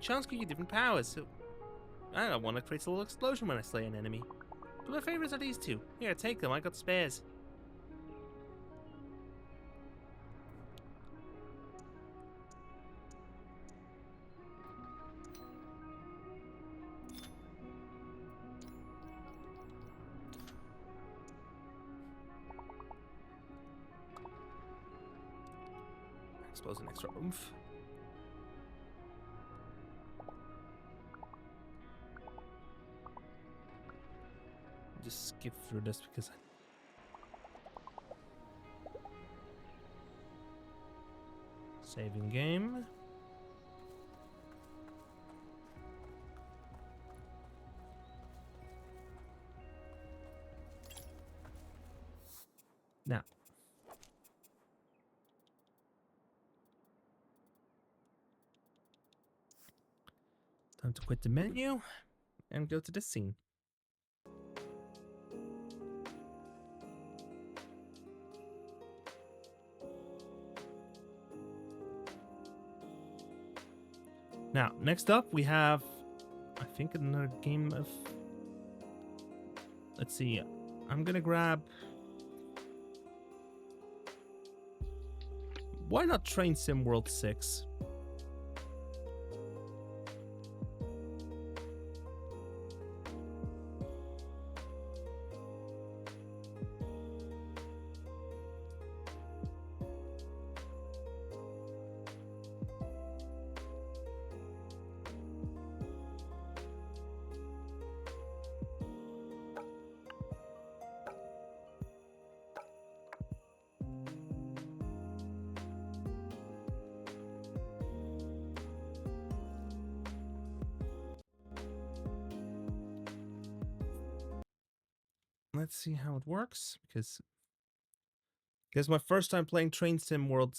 Charms give you different powers, so... I got one that creates a little explosion when I slay an enemy. But my favorites are these two. Here, take them, I got spares. Expose an extra oomph. Just skip through this because saving game. Now. Time to quit the menu and go to this scene. Now, next up we have, I think, another game of... Let's see. I'm gonna grab... Why not Train Sim World 6? let's see how it works, because it's my first time playing Train Sim World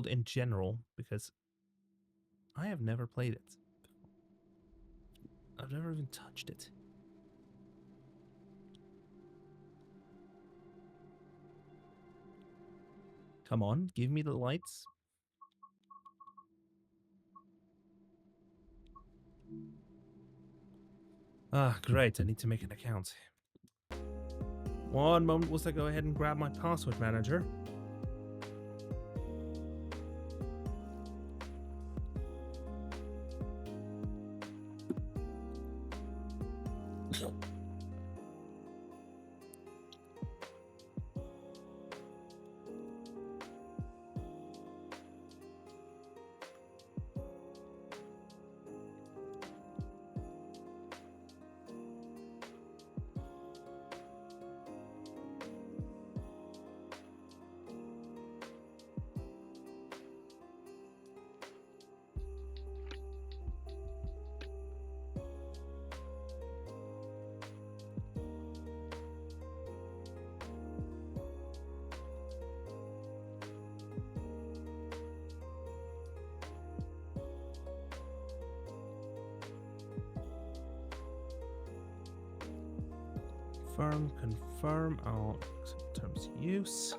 in general, because I have never played it. I've never even touched it. Come on, give me the lights. Ah, great, I need to make an account. One moment whilst I go ahead and grab my password manager. Confirm, I'll accept terms of use.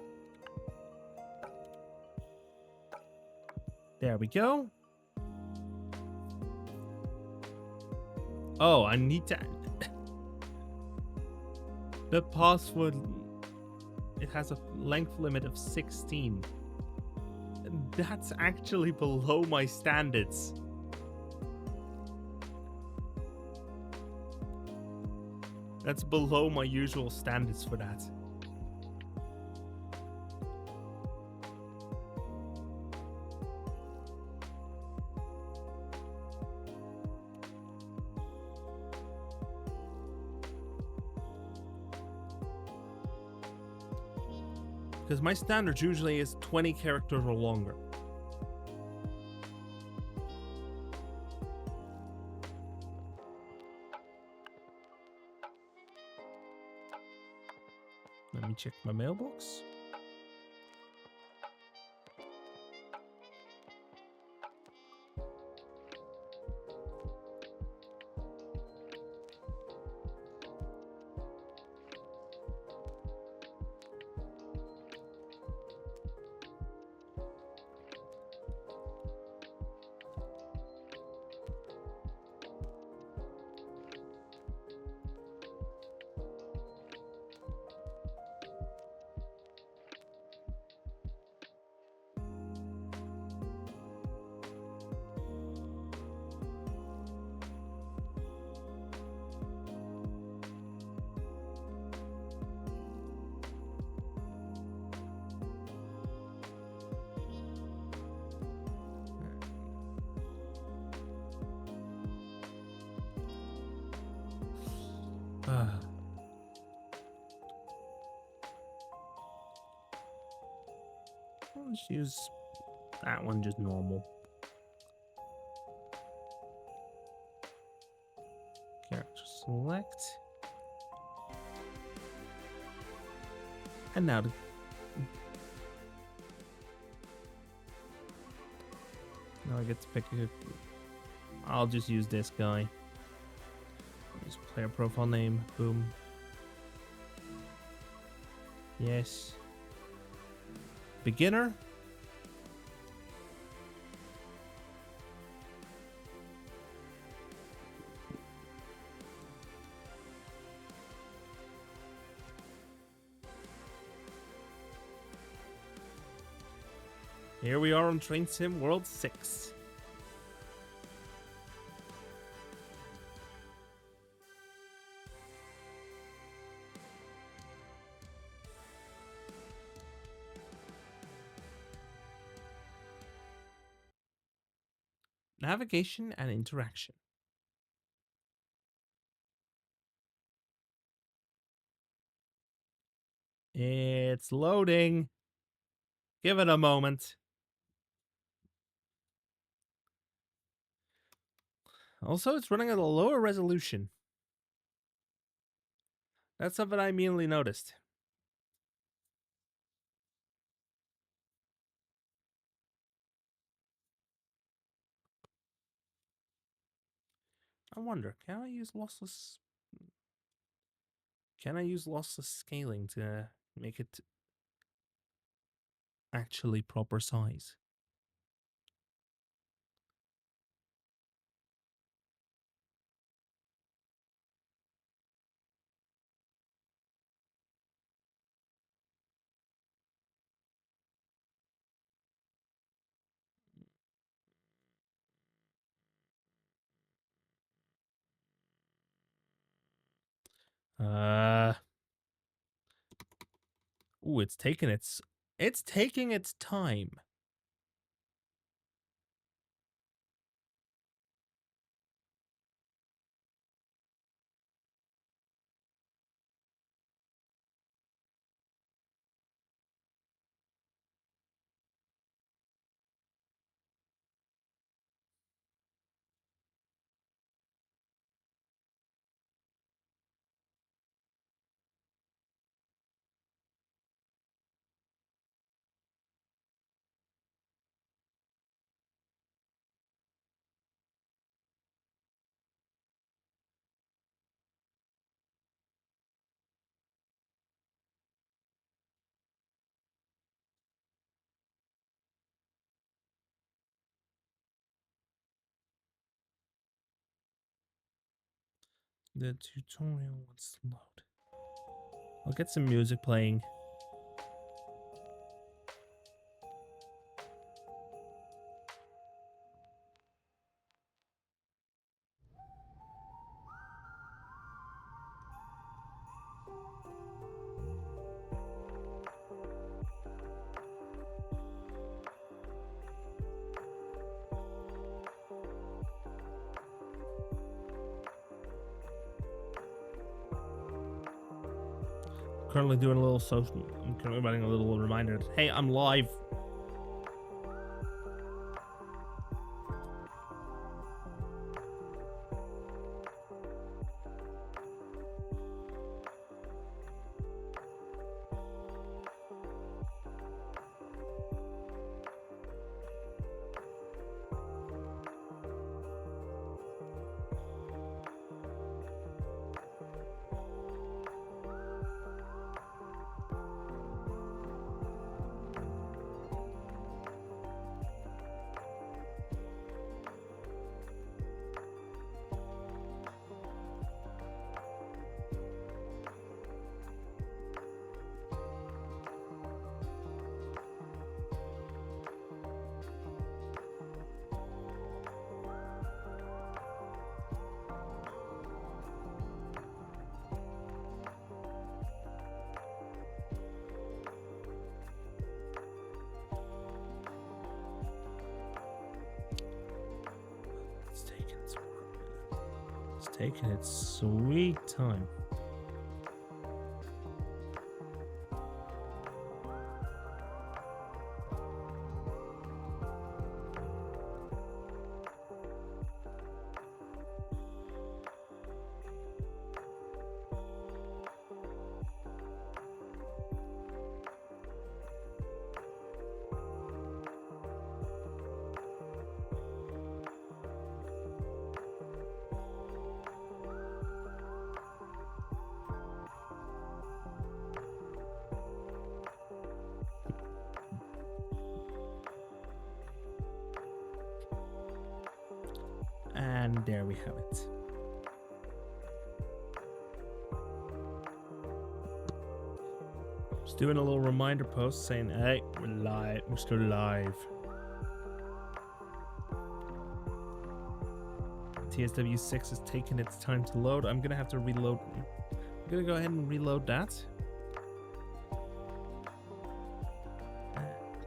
There we go. Oh, I need to... The password, it has a length limit of 16. That's actually below my standards. That's below my usual standards for that. Because my standard usually is 20 characters or longer. Let me check my mailbox. Let's use that one, just normal. Character select. And now I get to pick a... I'll just use this guy. Use player profile name. Boom. Yes. Beginner. Here we are on Train Sim World 6. Navigation and interaction. It's loading. Give it a moment. Also, it's running at a lower resolution. That's something I immediately noticed. I wonder, can I use lossless scaling to make it actually proper size? Ooh, it's taking its time. The tutorial wants to load. I'll get some music playing. Currently doing a little social. I'm currently writing a little reminder. Hey, I'm live. It's taking its sweet time. And there we have it. Just doing a little reminder post saying, hey, we're live. We're still live. TSW6 is taking its time to load. I'm going to have to reload. I'm going to go ahead and reload that.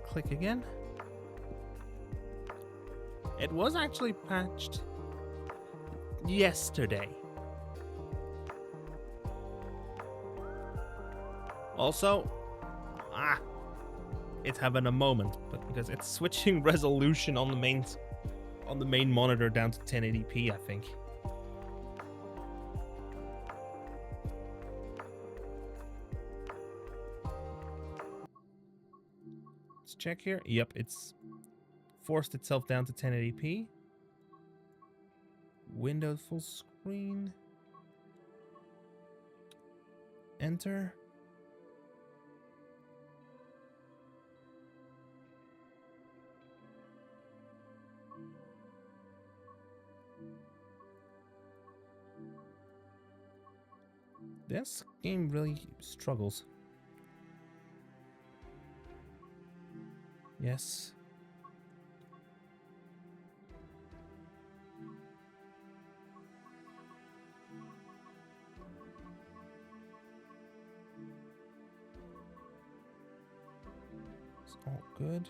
Click again. It was actually patched yesterday. Also, it's having a moment, but because it's switching resolution on the main monitor down to 1080p, I think. check here. Yep, it's forced itself down to 1080p. Windows full screen. Enter. This game really struggles. Yes. It's all good.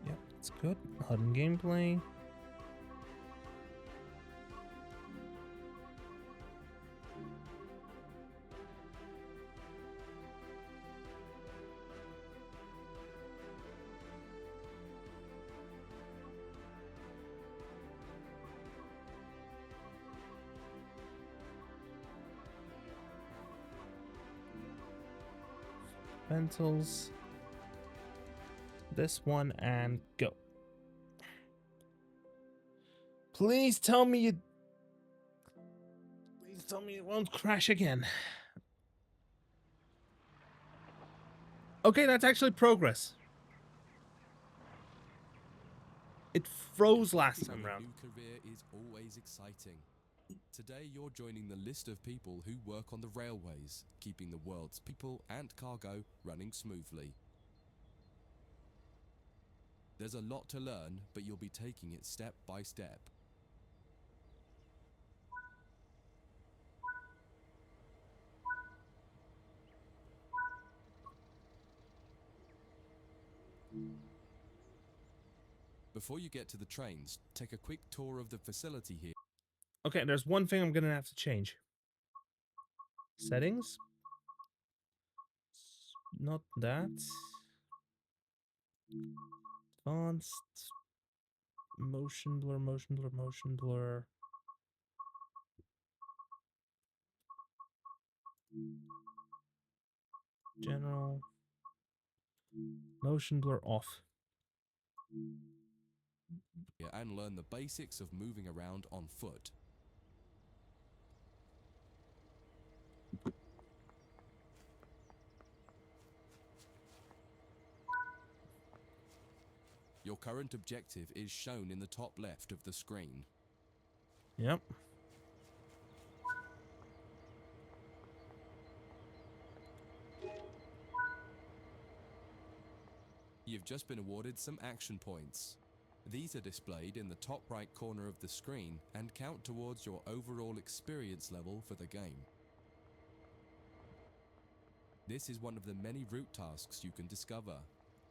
Yep, it's good. HUD gameplay. Rentals. This one and go. Please tell me it won't crash again. Okay, that's actually progress. It froze last time round. A new career is always exciting. Today you're joining the list of people who work on the railways, keeping the world's people and cargo running smoothly. There's a lot to learn, but you'll be taking it step by step. Before you get to the trains, take a quick tour of the facility here. Okay, there's one thing I'm gonna have to change. Settings. Not that. Advanced. Motion blur, motion blur, motion blur. General. Motion blur off. And learn the basics of moving around on foot. Your current objective is shown in the top left of the screen. Yep. You've just been awarded some action points. These are displayed in the top right corner of the screen and count towards your overall experience level for the game. This is one of the many route tasks you can discover.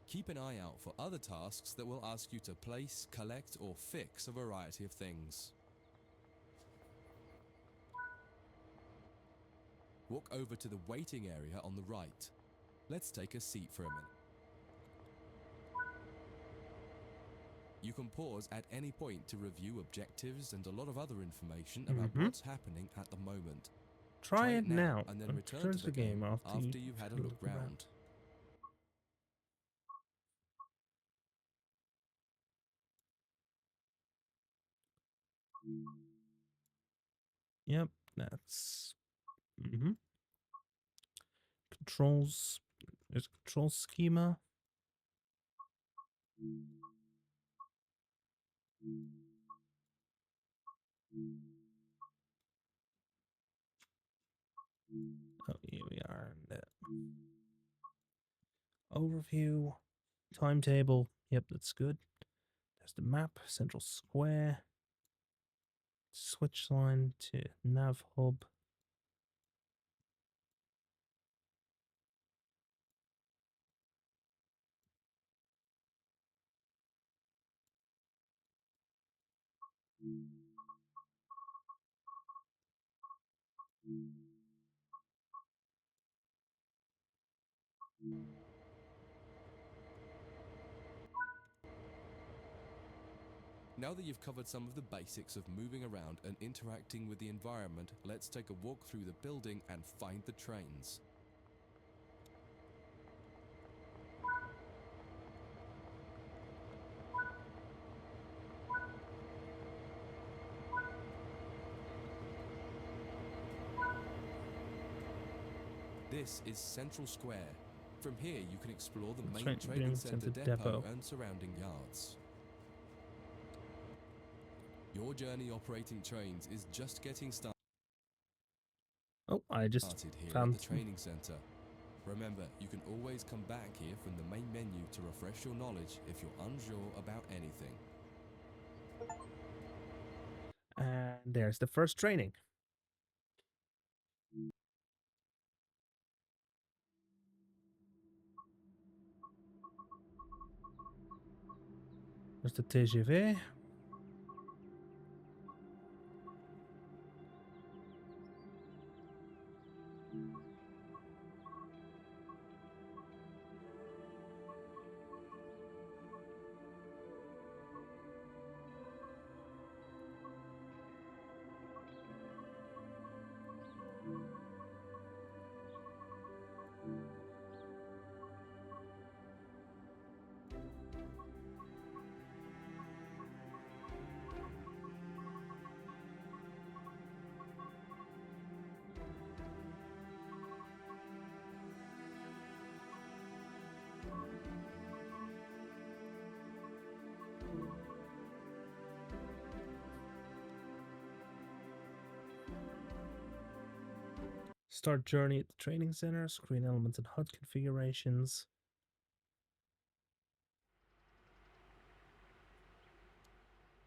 Keep an eye out for other tasks that will ask you to place, collect, or fix a variety of things. Walk over to the waiting area on the right. Let's take a seat for a minute. You can pause at any point to review objectives and a lot of other information about what's happening at the moment. Try it now and then return to the game after you've had a look round. Yep, that's controls. There's a control schema. Oh, here we are. Overview, timetable. Yep, that's good. There's the map, central square. Switch line to nav hub. Now that you've covered some of the basics of moving around and interacting with the environment, let's take a walk through the building and find the trains. This is Central Square. From here you can explore the main trading centre depot and surrounding yards. Your journey operating trains is just getting started. Oh, I just Here found at the training centre. Remember, you can always come back here from the main menu to refresh your knowledge if you're unsure about anything. And there's the first training. There's the TGV. Start journey at the training center, screen elements and HUD configurations.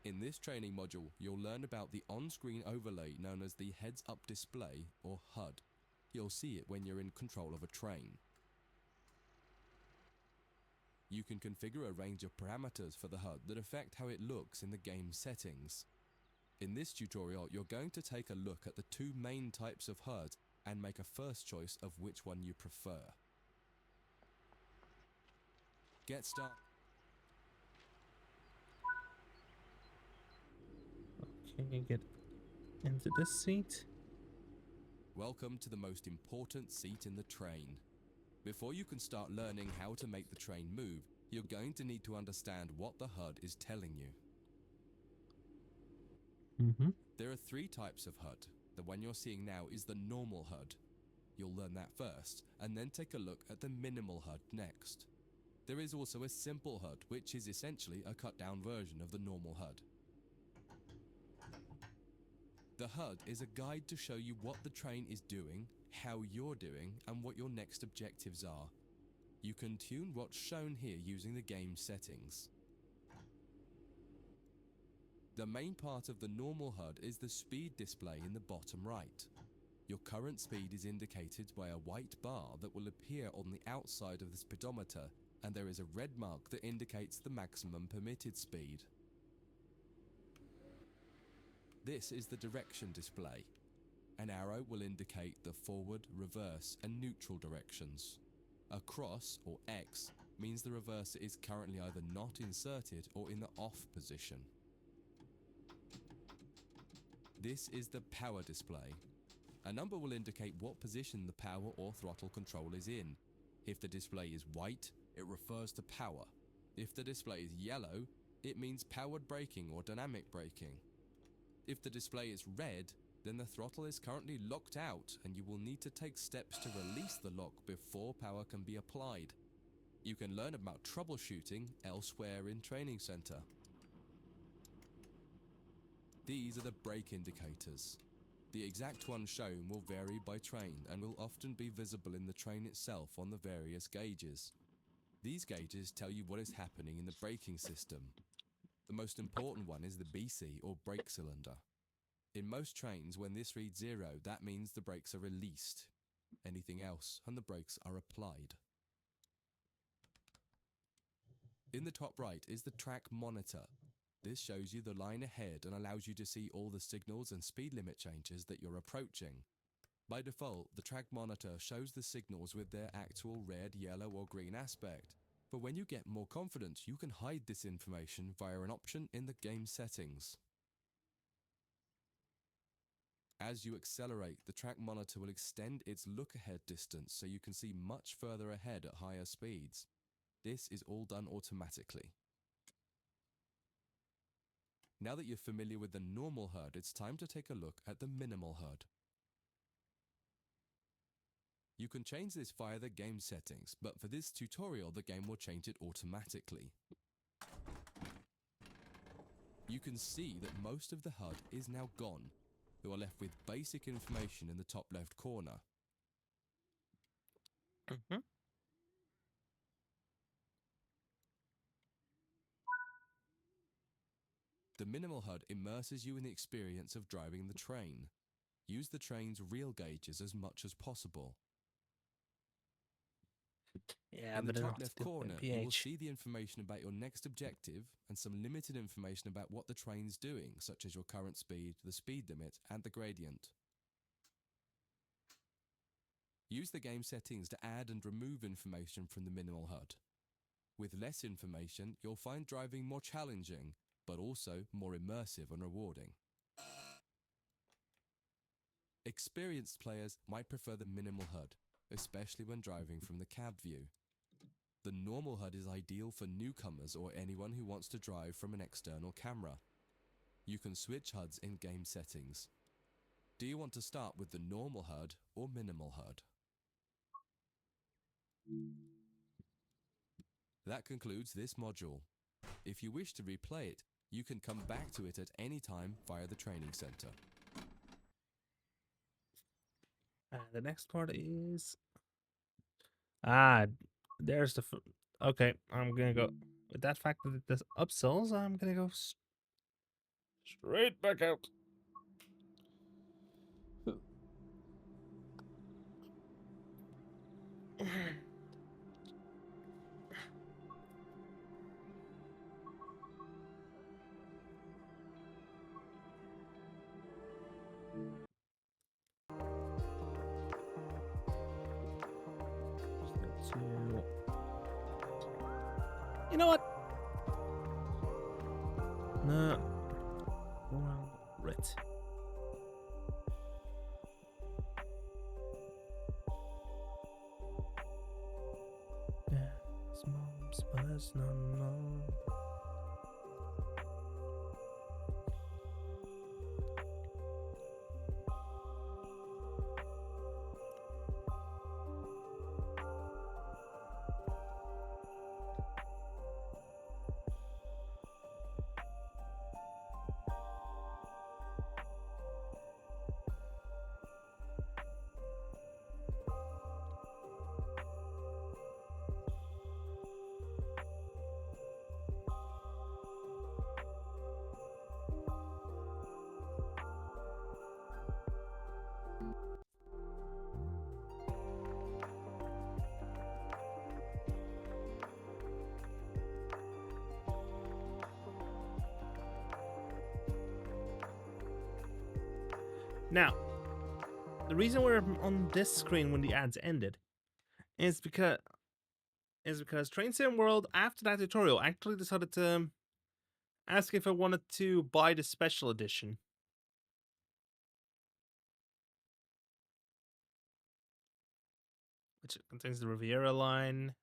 In this training module, you'll learn about the on-screen overlay known as the heads-up display, or HUD. You'll see it when you're in control of a train. You can configure a range of parameters for the HUD that affect how it looks in the game settings. In this tutorial, you're going to take a look at the two main types of HUD and make a first choice of which one you prefer. Get started. Okay, get into this seat. Welcome to the most important seat in the train. Before you can start learning how to make the train move, you're going to need to understand what the HUD is telling you. There are three types of HUD. The one you're seeing now is the normal HUD. You'll learn that first, and then take a look at the minimal HUD next. There is also a simple HUD, which is essentially a cut-down version of the normal HUD. The HUD is a guide to show you what the train is doing, how you're doing, and what your next objectives are. You can tune what's shown here using the game settings. The main part of the normal HUD is the speed display in the bottom right. Your current speed is indicated by a white bar that will appear on the outside of the speedometer, and there is a red mark that indicates the maximum permitted speed. This is the direction display. An arrow will indicate the forward, reverse, and neutral directions. A cross, or X, means the reverser is currently either not inserted or in the off position. This is the power display. A number will indicate what position the power or throttle control is in. If the display is white, it refers to power. If the display is yellow, it means powered braking or dynamic braking. If the display is red, then the throttle is currently locked out and you will need to take steps to release the lock before power can be applied. You can learn about troubleshooting elsewhere in Training Center. These are the brake indicators. The exact one shown will vary by train and will often be visible in the train itself on the various gauges. These gauges tell you what is happening in the braking system. The most important one is the BC, or brake cylinder. In most trains, when this reads 0, that means the brakes are released. Anything else, and the brakes are applied. In the top right is the track monitor. This shows you the line ahead and allows you to see all the signals and speed limit changes that you're approaching. By default, the track monitor shows the signals with their actual red, yellow, or green aspect. But when you get more confident, you can hide this information via an option in the game settings. As you accelerate, the track monitor will extend its look-ahead distance so you can see much further ahead at higher speeds. This is all done automatically. Now that you're familiar with the normal HUD, it's time to take a look at the minimal HUD. You can change this via the game settings, but for this tutorial, the game will change it automatically. You can see that most of the HUD is now gone. You are left with basic information in the top left corner. The minimal HUD immerses you in the experience of driving the train. Use the train's real gauges as much as possible. Yeah, In the but top left corner, you will PH. see the information about your next objective and some limited information about what the train's doing, such as your current speed, the speed limit, and the gradient. Use the game settings to add and remove information from the minimal HUD. With less information, you'll find driving more challenging, but also more immersive and rewarding. Experienced players might prefer the minimal HUD, especially when driving from the cab view. The normal HUD is ideal for newcomers or anyone who wants to drive from an external camera. You can switch HUDs in game settings. Do you want to start with the normal HUD or minimal HUD? That concludes this module. If you wish to replay it, you can come back to it at any time via the training center. The next part is... there's the... Okay, I'm gonna go... With that fact that it does upsells, I'm gonna go straight back out. You know what? No. Well, right. Yeah, mom's personal. Now, the reason we're on this screen when the ads ended is because Train Sim World, after that tutorial, actually decided to ask if I wanted to buy the special edition. Which contains the Riviera line,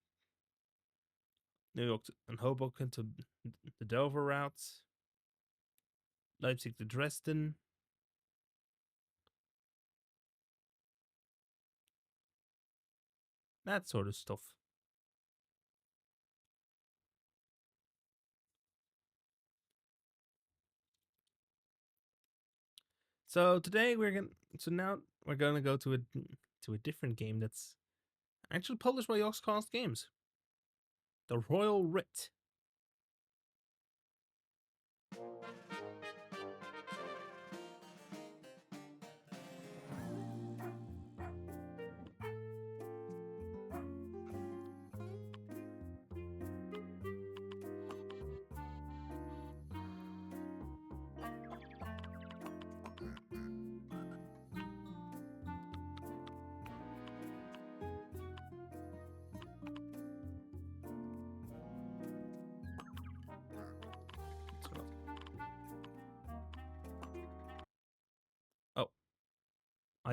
New York and Hoboken to the Dover routes, Leipzig to Dresden, that sort of stuff. So today now we're gonna go to a different game that's actually published by Yogscast Games, the Royal Writ.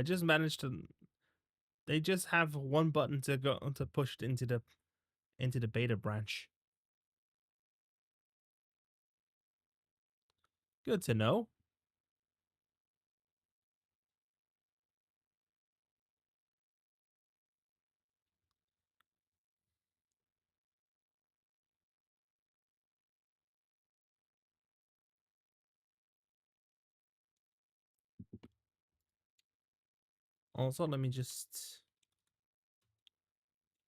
I just managed to. They just have one button to go to push it into the beta branch. Good to know. Also, let me just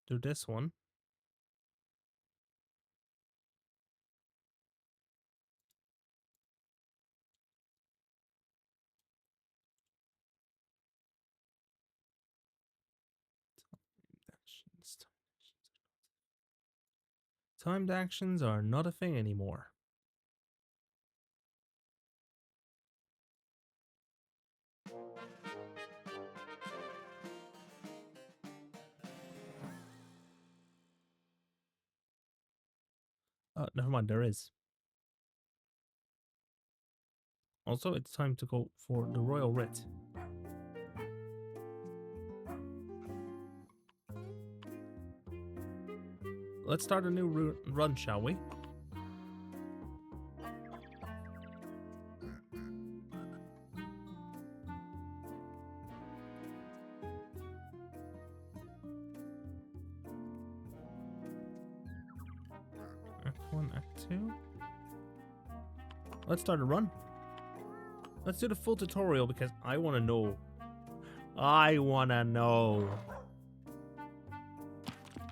do this one. Timed actions are not a thing anymore. Never mind, there is. Also, it's time to go for the Royal Writ. Let's start a new run, shall we? Act 1, Act 2. Let's start a run. Let's do the full tutorial because I want to know. I want to know.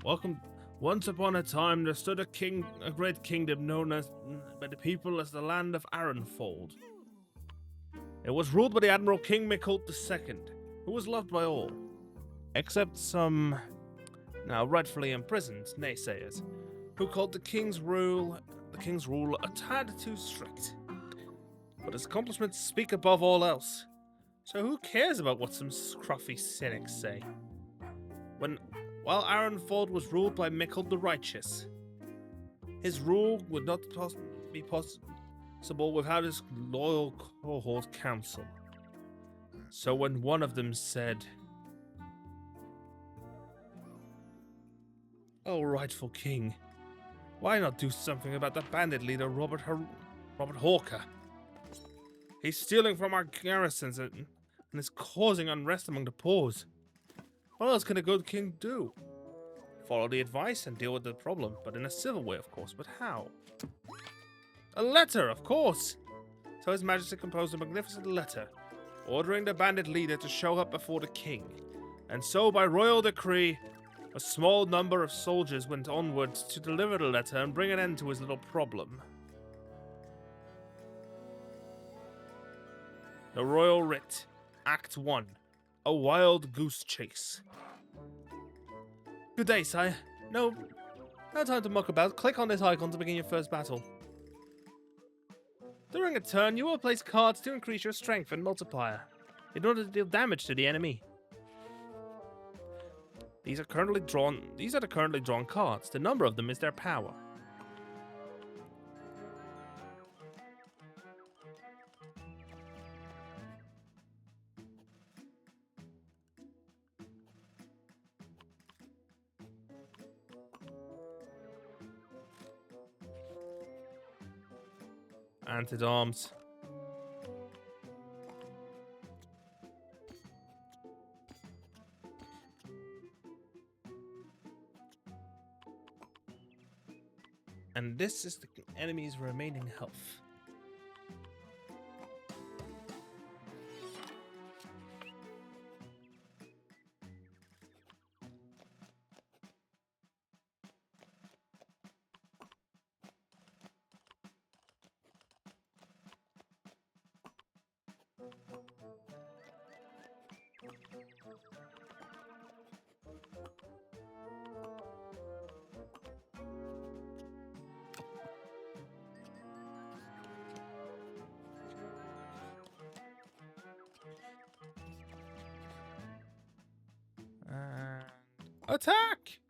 Welcome. Once upon a time, there stood a great kingdom known as by the people as the land of Ironfold. It was ruled by the Admiral King Michael II, who was loved by all, except some, now rightfully imprisoned, naysayers, who called the king's rule a tad too strict. But his accomplishments speak above all else. So who cares about what some scruffy cynics say? While Ironfold was ruled by Michael the Righteous, his rule would not be possible without his loyal cohort council. So when one of them said, "Oh, rightful king, why not do something about the bandit leader Robert Hawker? He's stealing from our garrisons and is causing unrest among the poors. What else can a good king do? Follow the advice and deal with the problem, but in a civil way, of course. But how? A letter, of course! So His Majesty composed a magnificent letter, ordering the bandit leader to show up before the king. And so, by royal decree, a small number of soldiers went onwards to deliver the letter and bring an end to his little problem. The Royal Writ, Act 1, A Wild Goose Chase. Good day, sire. No time to muck about. Click on this icon to begin your first battle. During a turn, you will place cards to increase your strength and multiplier, in order to deal damage to the enemy. These are the currently drawn cards. The number of them is their power. Anti-arms. And this is the enemy's remaining health. And attack!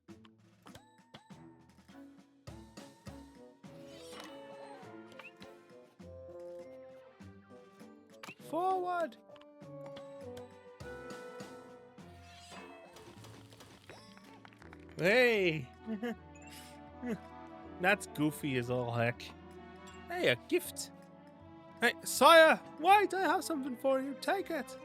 Forward! Hey! That's goofy as all heck. Hey, a gift. Hey, sire! Wait, I have something for you. Take it.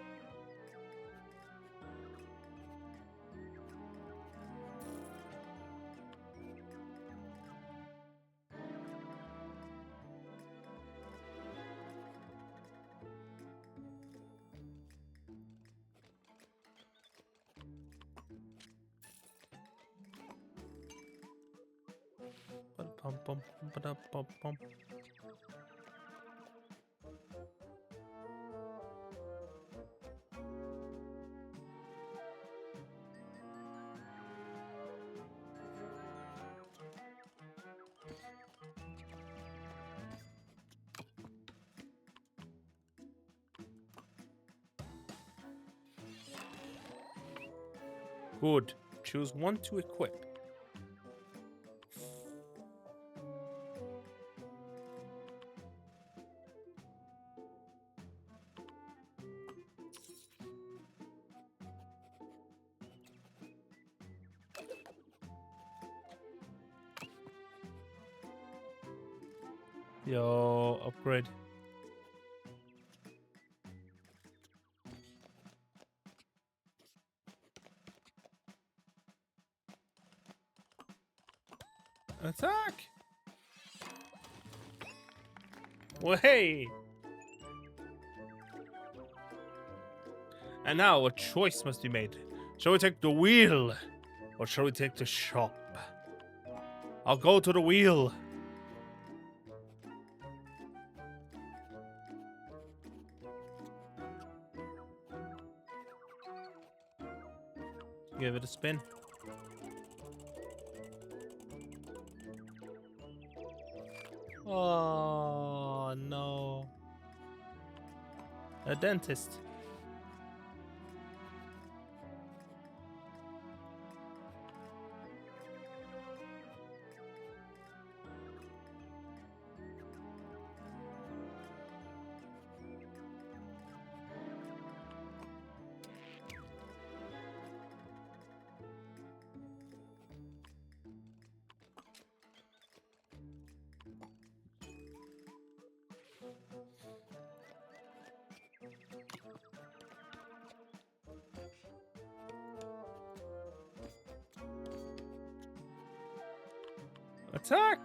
Ba-dum-bum, ba-dum-bum-bum. Good. Choose one to equip. Yo, upgrade. Attack! Way! And now a choice must be made. Shall we take the wheel? Or shall we take the shop? I'll go to the wheel. Give it a spin. Oh no. A dentist. Attack!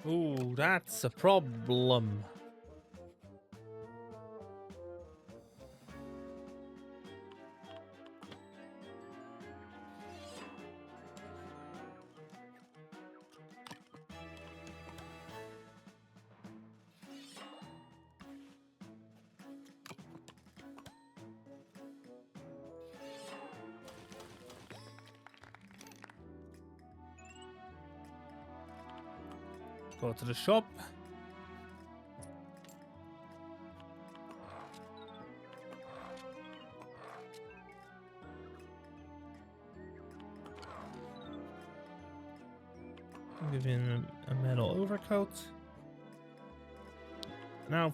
Ooh, that's a problem. Go to the shop. Give him a metal overcoat. Now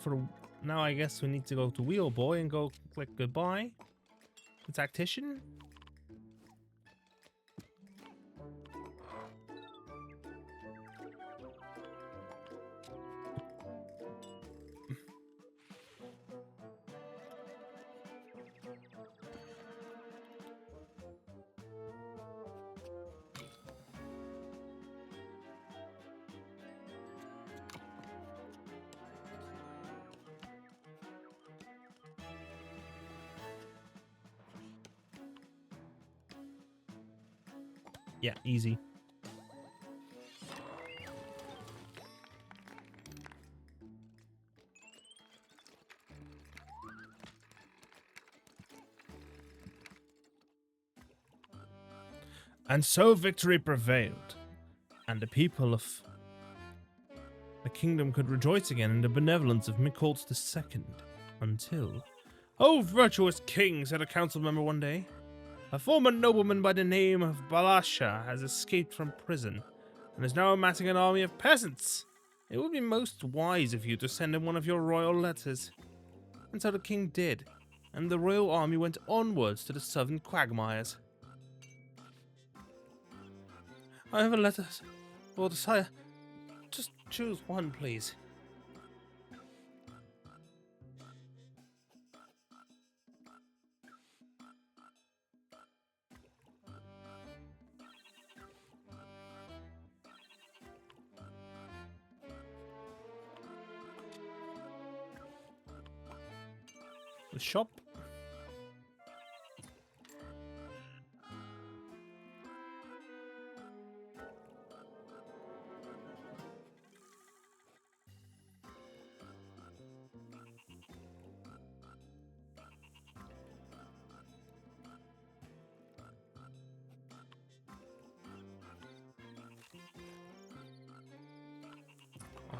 now I guess we need to go to Wheel Boy and go click goodbye. The tactician. Yeah, easy. And so victory prevailed, and the people of the kingdom could rejoice again in the benevolence of Mikolz II, until... "Oh, virtuous king," said a council member one day, "a former nobleman by the name of Balasha has escaped from prison, and is now amassing an army of peasants. It would be most wise of you to send him one of your royal letters." And so the king did, and the royal army went onwards to the southern quagmires. "I have a letter, Lord Sire. Just choose one, please." The shop.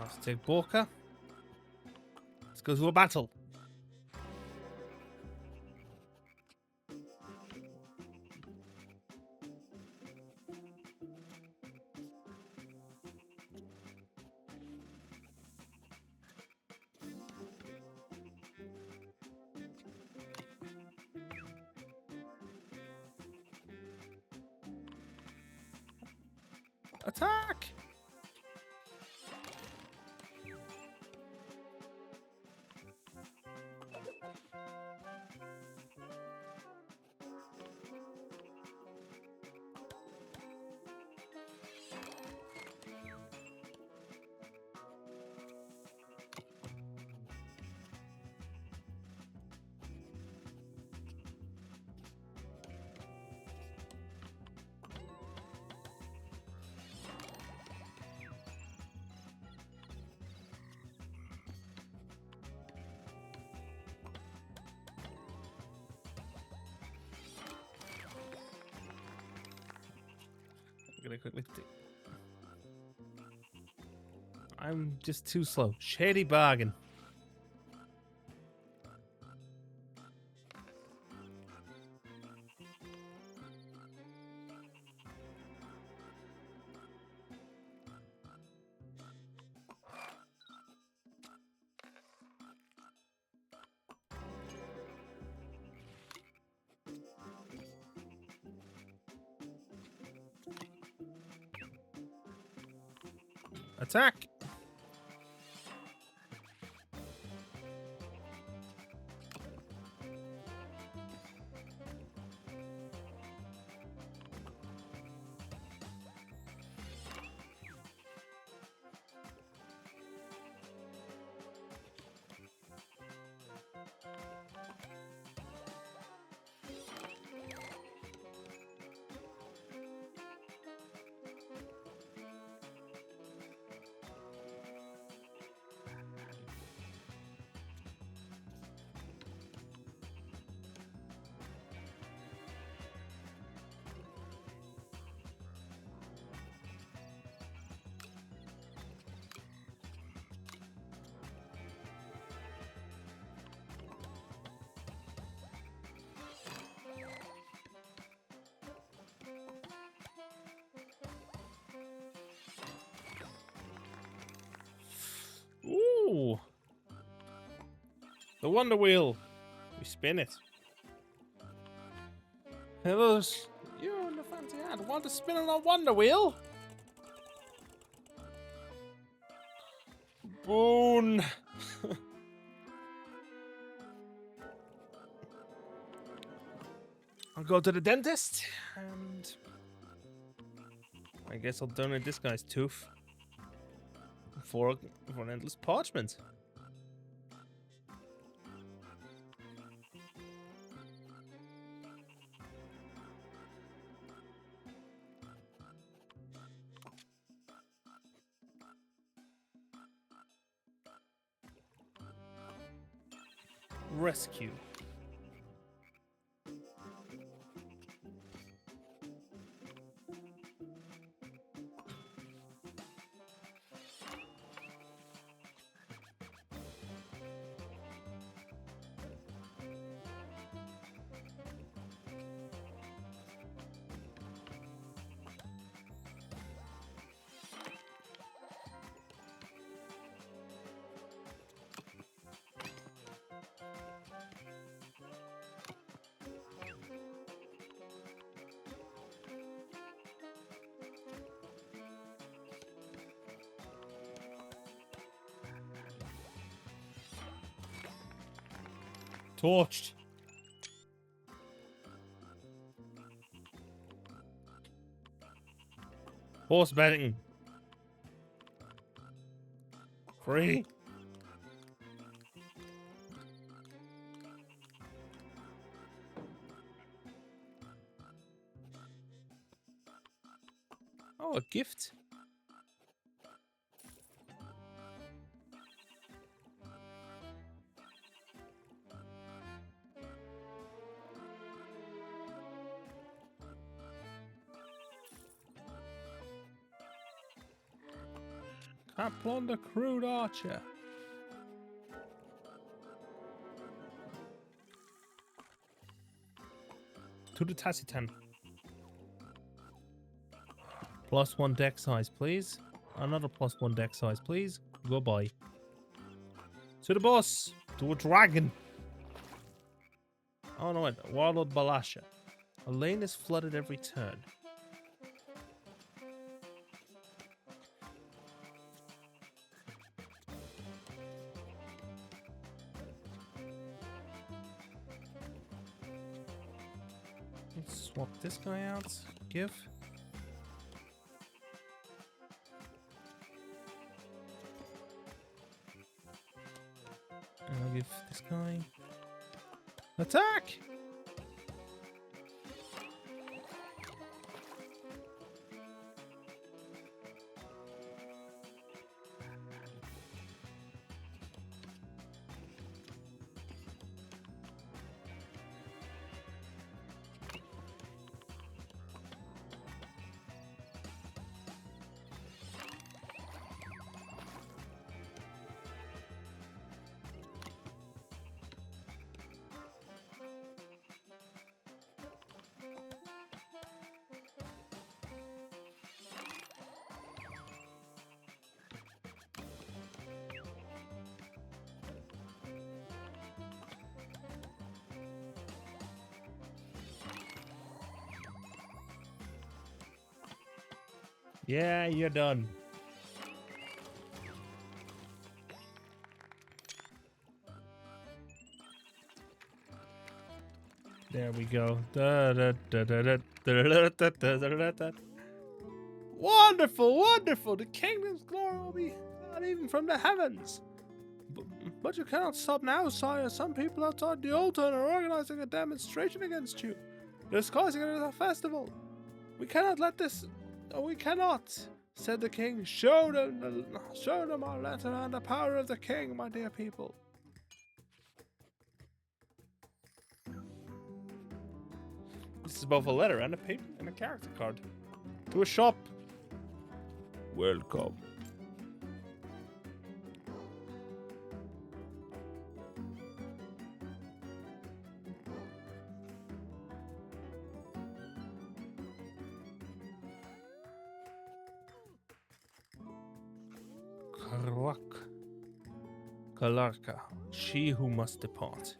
Let's take Borka. Let's go to a battle. Attack! Gonna quickly. I'm just too slow. Shady bargain. Attack! Ooh! The Wonder Wheel! We spin it. Hello, you in the fancy hat. Want to spin on a Wonder Wheel? Boon! I'll go to the dentist, and I guess I'll donate this guy's tooth for an endless parchment. rescue. Torched. Horse betting. Free. Oh, a gift. Campaign the crude archer. To the Tacitan. +1 deck size, please. Another +1 deck size, please. Goodbye. To the boss. To a dragon. Oh no, wait. Warlord Balasha. A lane is flooded every turn. Let's swap this guy out. Give. And I'll give this guy. Attack! Yeah, you're done. There we go. Wonderful, wonderful. The kingdom's glory will be not even from the heavens. But you cannot stop now, sire. Some people outside the altar are organizing a demonstration against you, disguising it as a festival. We cannot let this. We cannot, said the king. Show them our letter and the power of the king, my dear people. This is both a letter and a paper and a character card. To a shop. Welcome. Kalarka, she who must depart.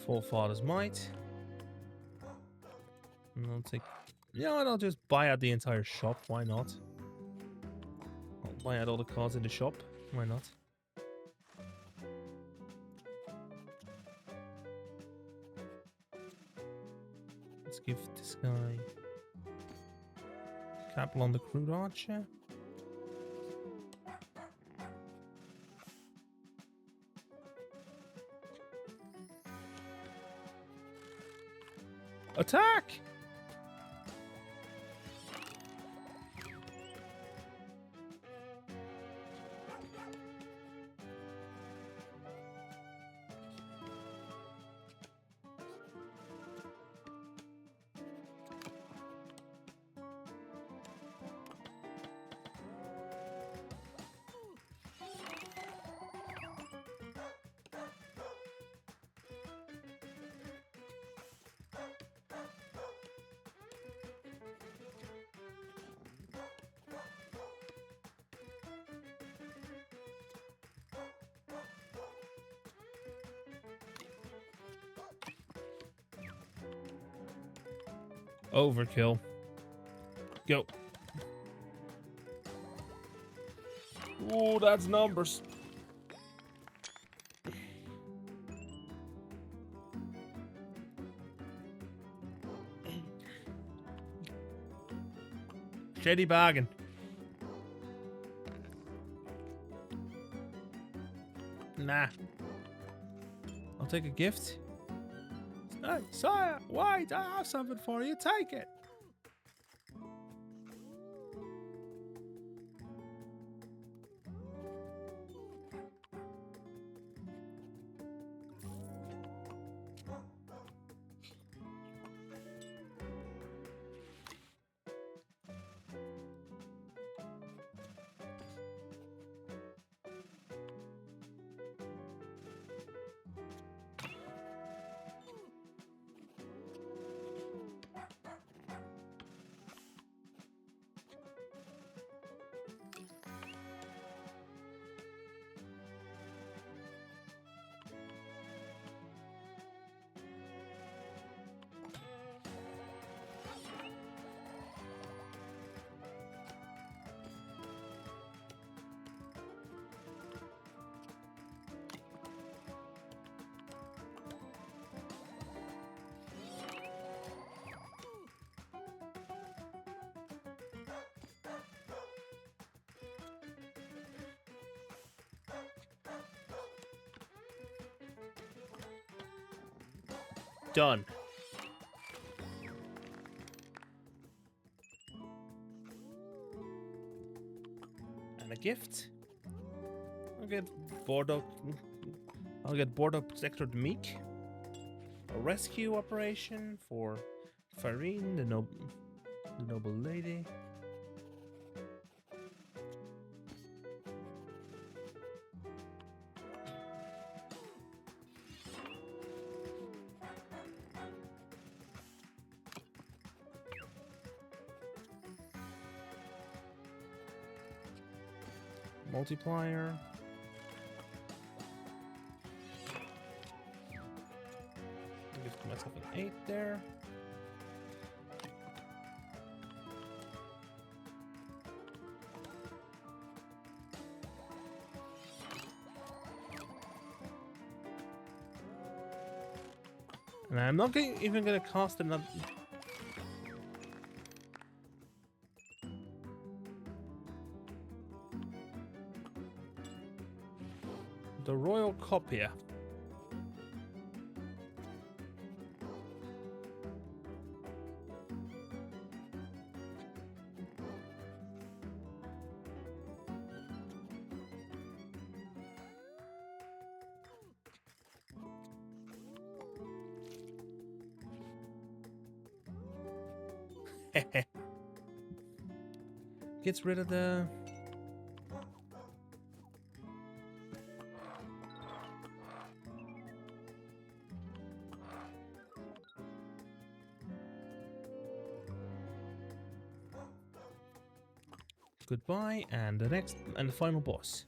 Forefathers might. And I'll take. Yeah, and I'll just buy out the entire shop. Why not? I'll buy out all the cards in the shop. Why not? Let's give this guy Capital on the Crude Archer. Attack! Overkill. Go. Ooh, that's numbers. Shady bargain. Nah. I'll take a gift. Hey, sire, wait, I have something for you. Take it. Done. And a gift. I'll get Bordeaux. I'll get Bordeaux Protector the Meek. A rescue operation for Farine, the noble lady. Multiplier. I'll give myself an 8 there. And I'm not even going to cost another. The Royal Copier. Gets rid of the... Goodbye, and the final boss.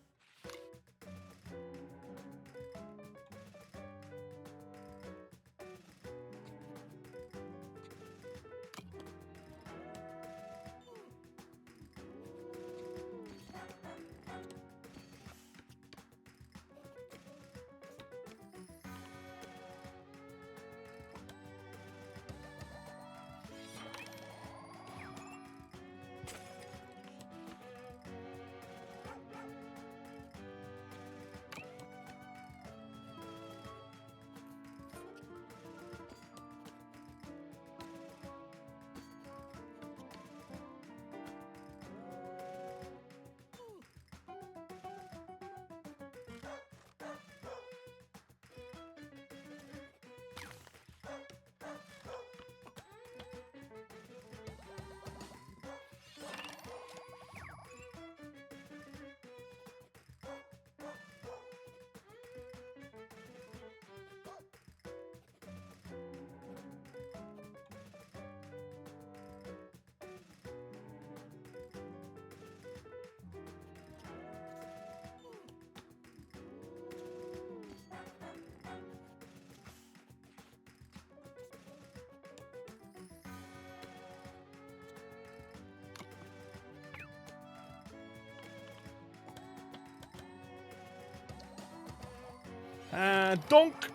Donk!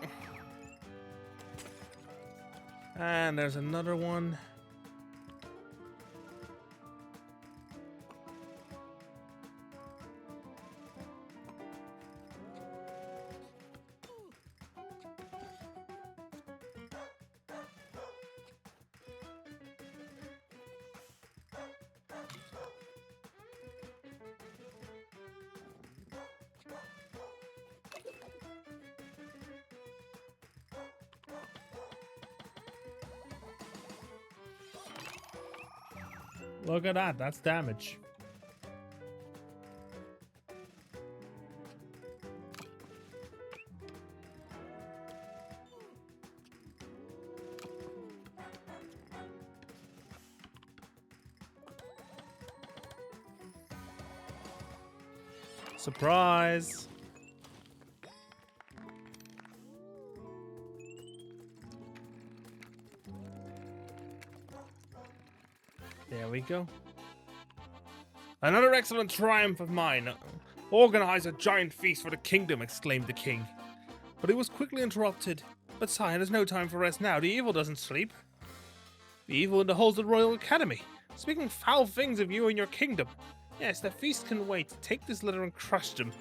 And there's another one. Look at that, that's damage. Surprise! There we go. Another excellent triumph of mine. Organize a giant feast for the kingdom, exclaimed the king. But he was quickly interrupted. But sire, there's no time for rest now. The evil doesn't sleep. The evil in the halls of the Royal Academy, speaking foul things of you and your kingdom. Yes, the feast can wait. Take this letter and crush them.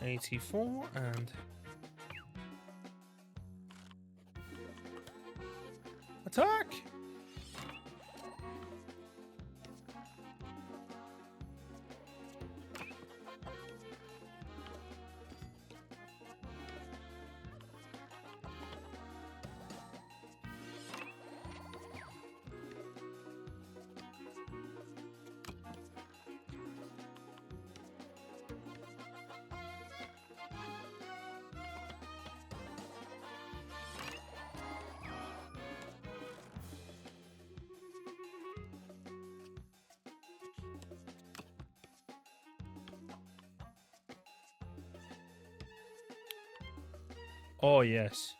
$84 and attack. Oh, yes.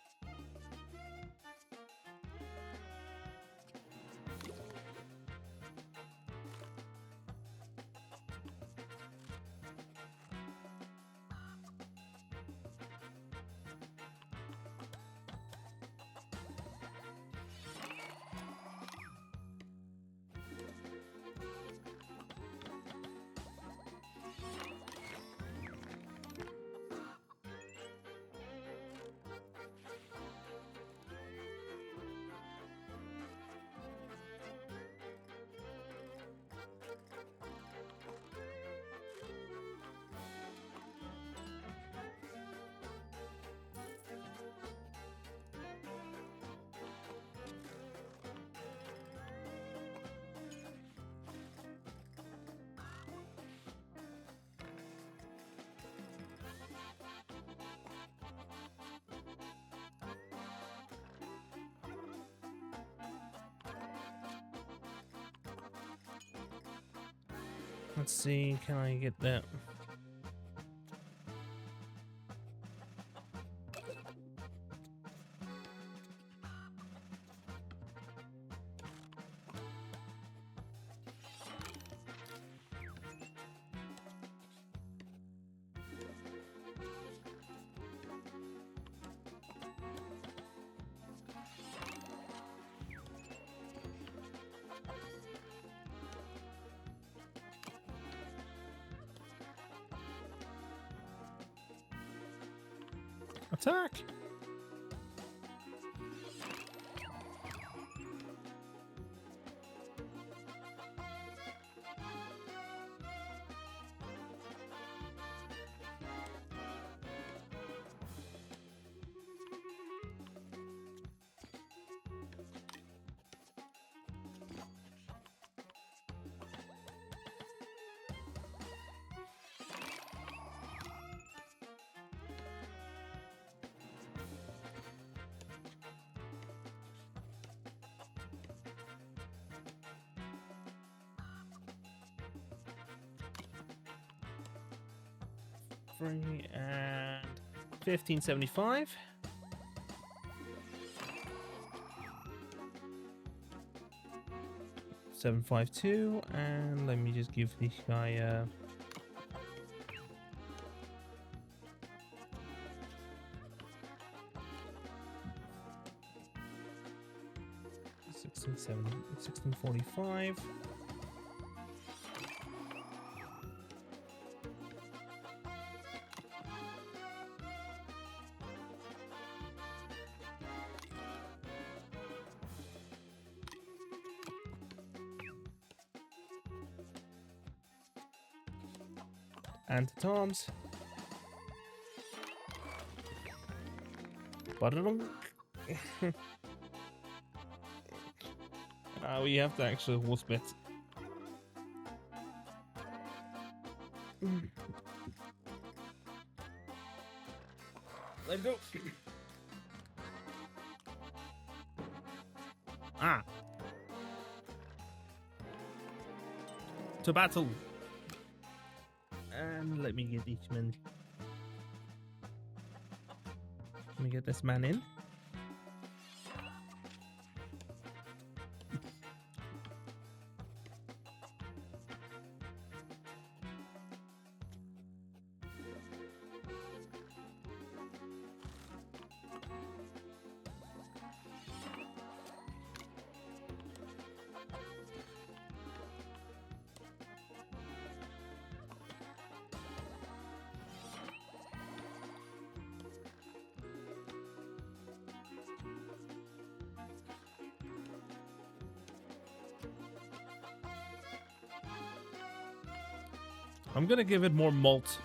Let's see, can I get that? Attack! free and 1575. $752, and let me just give this guy 1645. And to Tom's. We have to actually horse bet. Let's go. To battle. And let me get each man. Let me get this man in. I'm gonna give it more malt.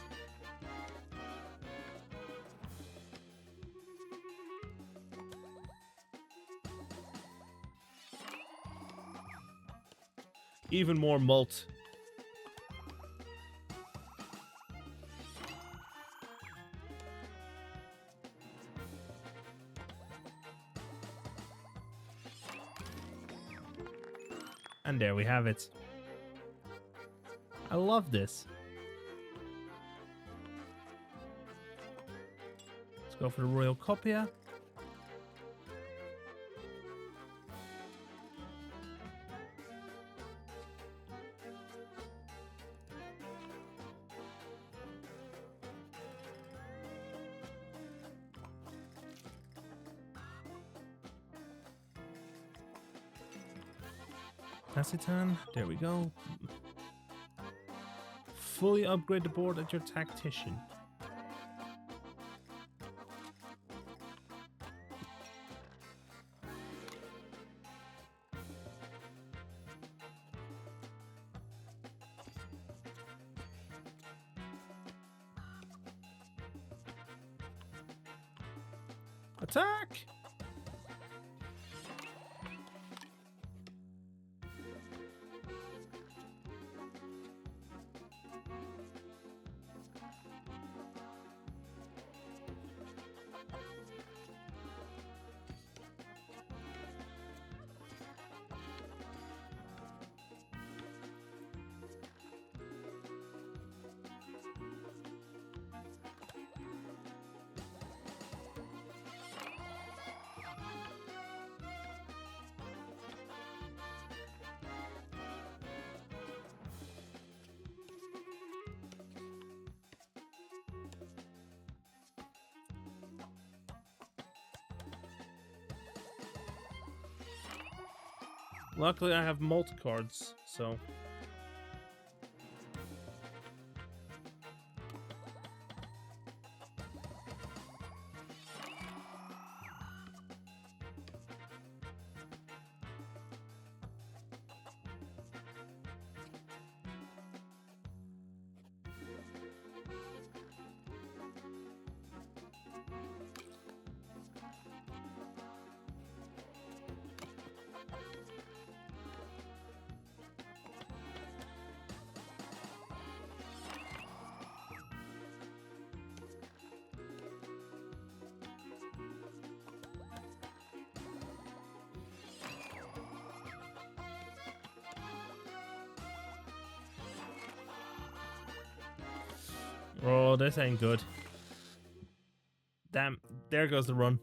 Even more malt. And there we have it. I love this. Let's go for the Royal Copier. Taciturn, there we go. Fully upgrade the board at your tactician. Attack! Luckily, I have malt cards, so. Oh, this ain't good. Damn, there goes the run.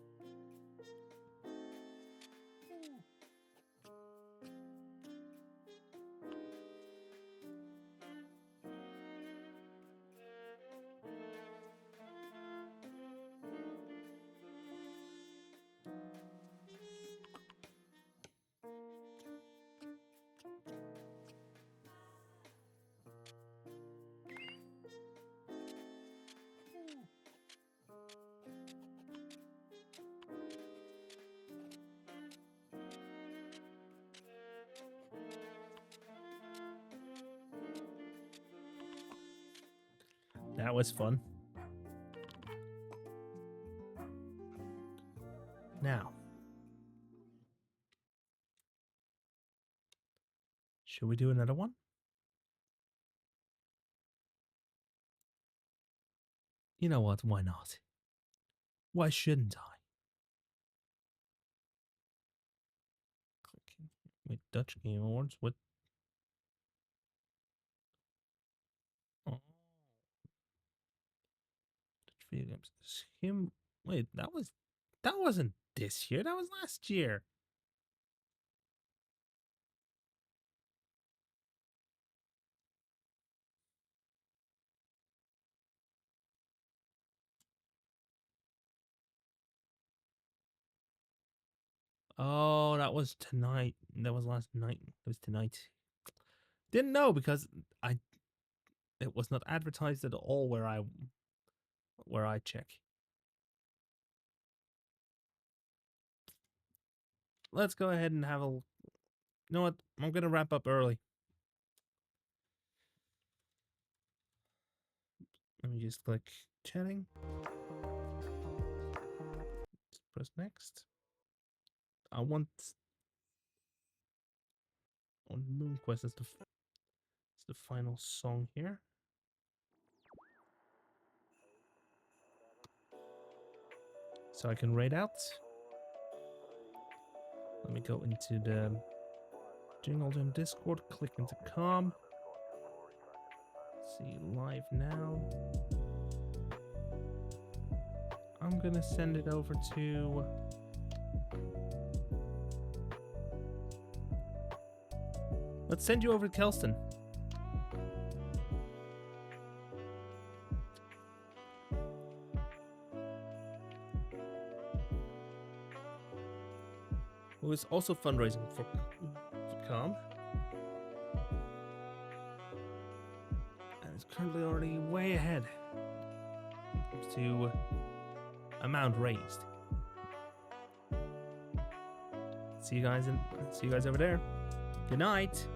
That was fun. Now, should we do another one? You know what? Why not? Why shouldn't I? Clicking with Dutch Game Awards. What? Oh, Dutch video games. Him. Wait, that wasn't this year. That was last year. Oh, that was tonight. That was last night. It was tonight. Didn't know because it was not advertised at all where I check. Let's go ahead and have a. You know what? I'm gonna wrap up early. Let me just click chatting. Just press next. I want on Moon Quest is the final song here. So I can raid out. Let me go into the Jingle Jam Discord, click into com. See live now. I'm gonna send it over to let's send you over to Kelston. Who is also fundraising for Com. And is currently already way ahead to amount raised. See you guys over there. Good night.